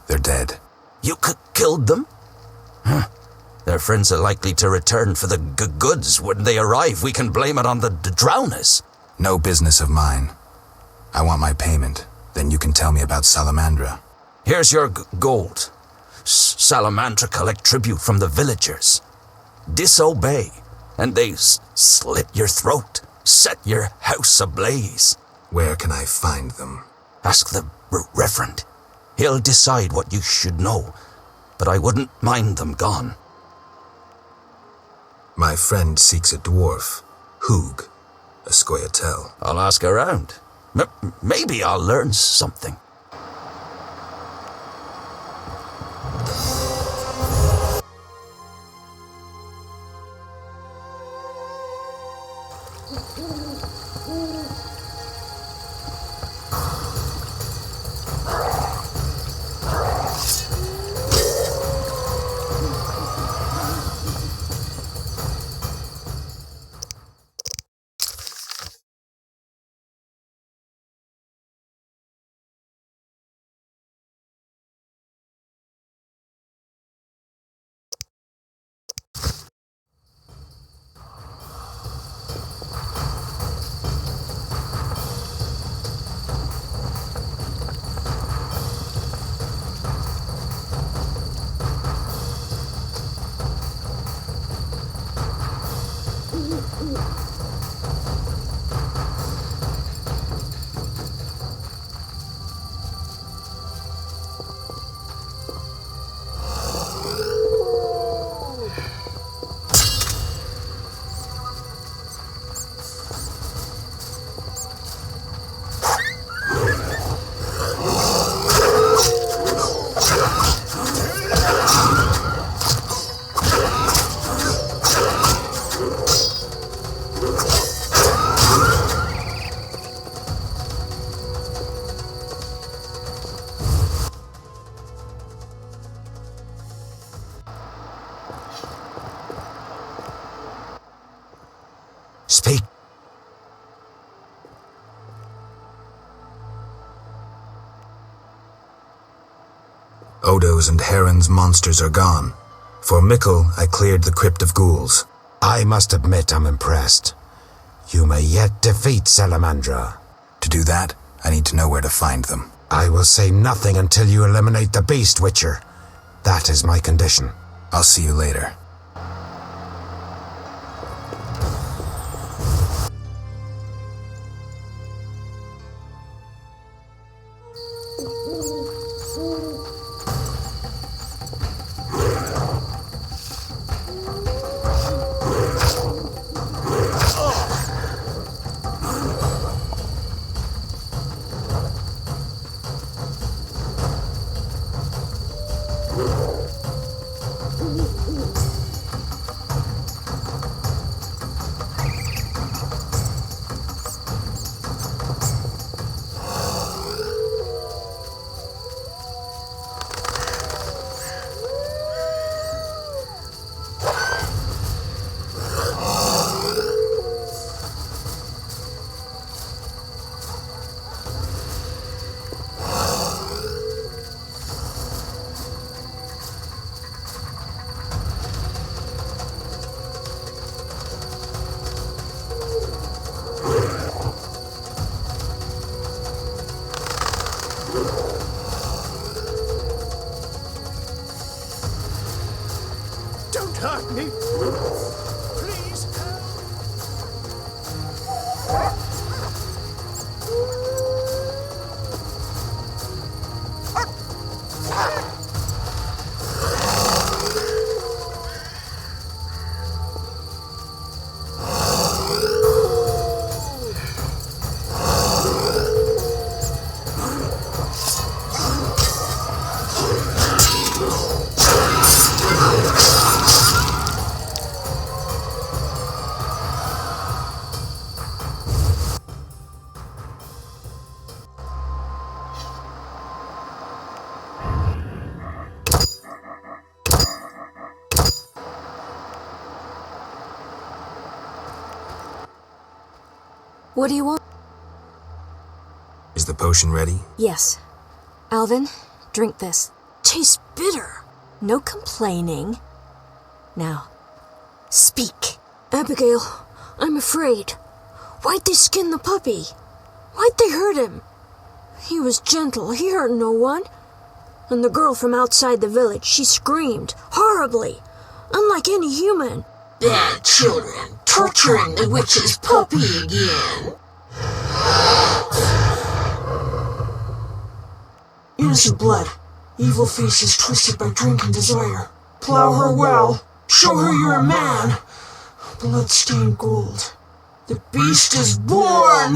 They're dead. You killed them? Their friends are likely to return for the goods. When they arrive, we can blame it on the drowners. No business of mine. I want my payment. Then you can tell me about Salamandra. Here's your gold. Salamandra collect tribute from the villagers. Disobey, and they slit your throat, set your house ablaze. Where can I find them? Ask the Reverend. He'll decide what you should know, but I wouldn't mind them gone. My friend seeks a dwarf, Hugh, a Scoia'tael. I'll ask around. Maybe I'll learn something. Speak. Odo's and Heron's monsters are gone. For Mikkel, I cleared the Crypt of Ghouls. I must admit I'm impressed. You may yet defeat Salamandra. To do that, I need to know where to find them. I will say nothing until you eliminate the beast, Witcher. That is my condition. I'll see you later. Don't hurt me! Please! What do you want? Is the potion ready? Yes. Alvin, drink this. Tastes bitter. No complaining. Now, speak. Abigail, I'm afraid. Why'd they skin the puppy? Why'd they hurt him? He was gentle, he hurt no one. And the girl from outside the village, she screamed, horribly, unlike any human. Bad children, torturing the witch's puppy again. Innocent blood. Evil faces twisted by drink and desire. Plow her well. Show her you're a man. Blood-stained gold. The beast is born!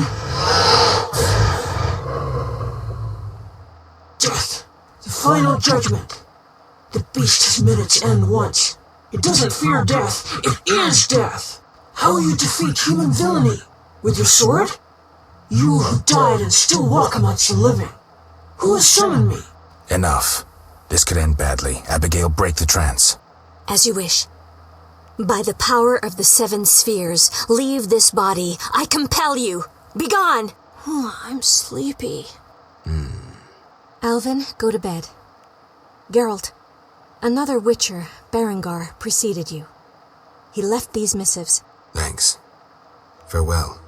Death. The final judgment. The beast has met its end once. It doesn't fear death. It is death. How will you defeat human villainy? With your sword? You who died and still walk amongst the living. Who has summoned me? Enough. This could end badly. Abigail, break the trance. As you wish. By the power of the 7 spheres, leave this body. I compel you. Begone! I'm sleepy. Alvin, go to bed. Geralt, another Witcher, Berengar, preceded you. He left these missives. Thanks. Farewell.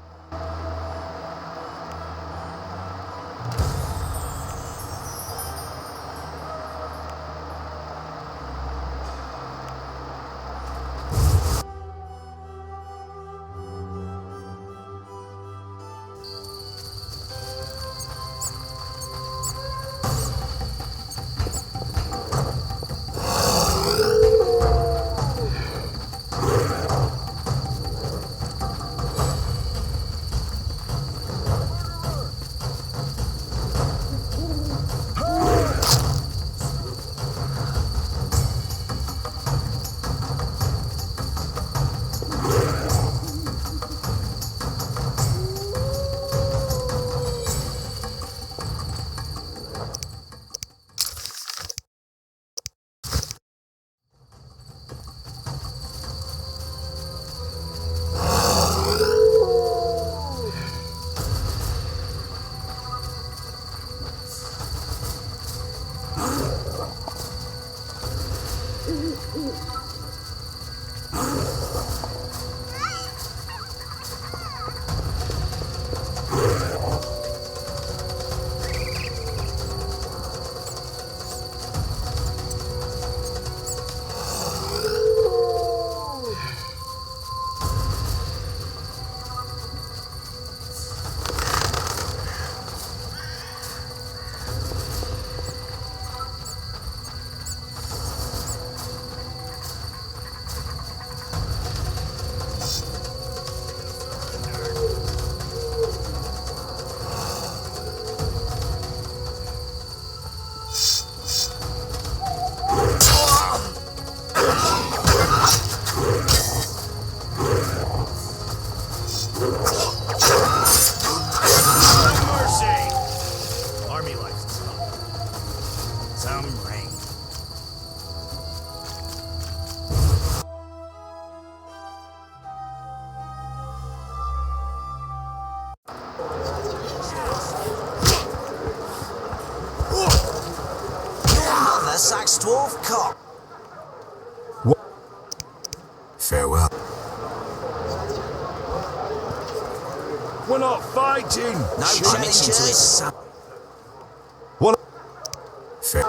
Sax dwarf cock. Farewell. We're not fighting. No challenging to his son. What? Fair.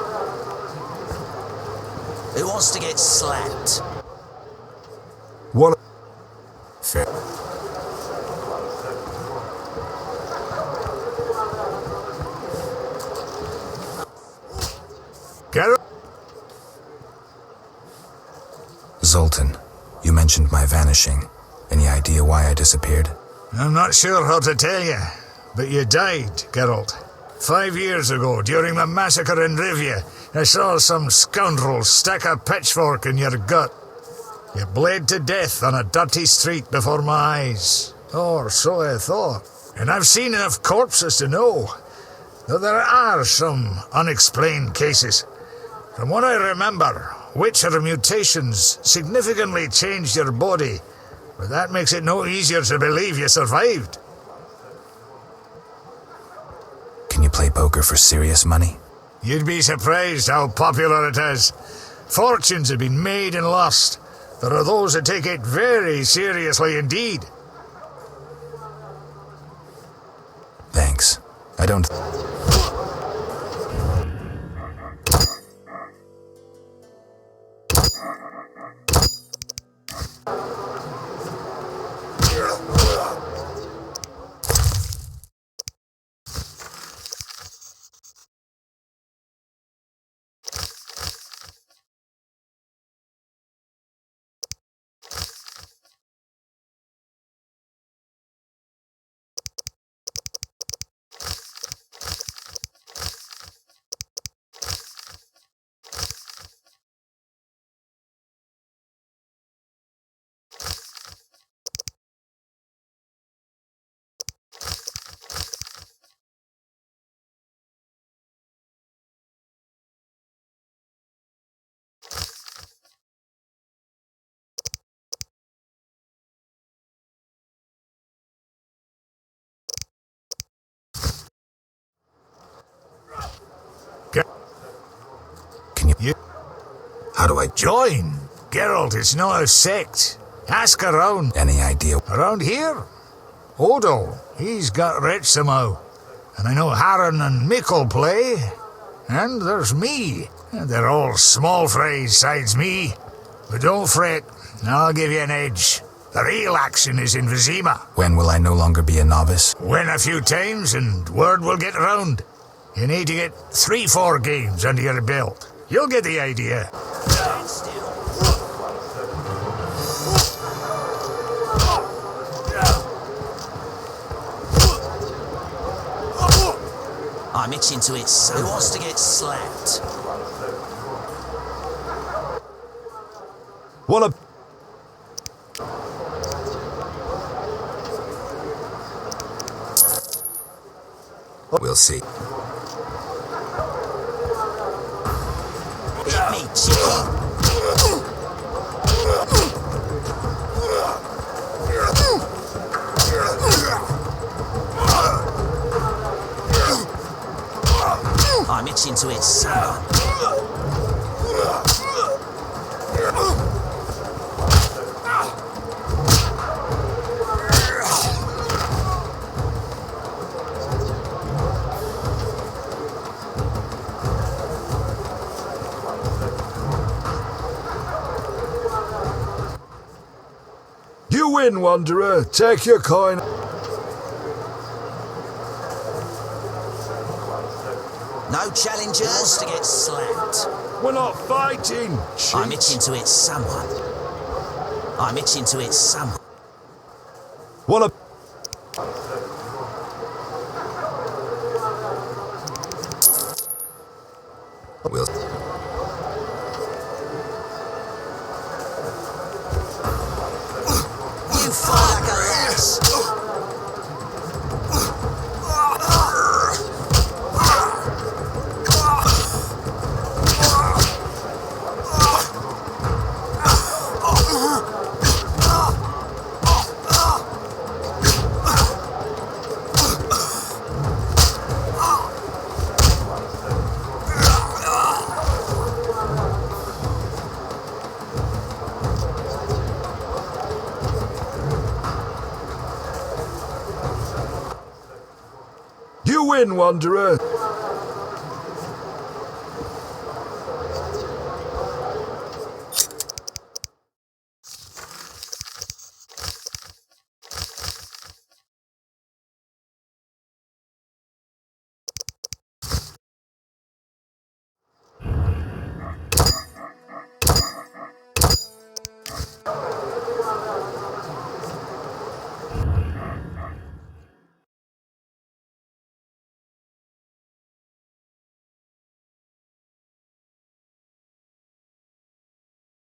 Who wants to get slapped? What? Fair. Geralt? Zoltan, you mentioned my vanishing. Any idea why I disappeared? I'm not sure how to tell you, but you died, Geralt. 5 years ago, during the massacre in Rivia, I saw some scoundrel stick a pitchfork in your gut. You bled to death on a dirty street before my eyes. Or so I thought. And I've seen enough corpses to know that there are some unexplained cases. From what I remember, Witcher mutations significantly changed your body, but that makes it no easier to believe you survived. poker for serious money? You'd be surprised how popular it is. Fortunes have been made and lost. There are those that take it very seriously indeed. Thanks. I don't... Can you... How do I... Join? Geralt, it's not a sect. Ask around. Any idea? Around here? Odo, he's got rich somehow. And I know Harren and Mikkel play. And there's me. They're all small frays sides me. But don't fret, I'll give you an edge. The real action is in Vizima. When will I no longer be a novice? Win a few times and word will get round. You need to get 3-4 games under your belt. You'll get the idea. I'm itching to it so who wants to get slapped. Wanna... We'll see. Hit me, chicken. I'm itching to it so. You win, Wanderer. Take your coin. No challengers to get slapped. We're not fighting. Cheat. I'm itching to hit someone. I'm itching to hit someone. Wanna... We'll... You fly like a lass. You win, Wanderer.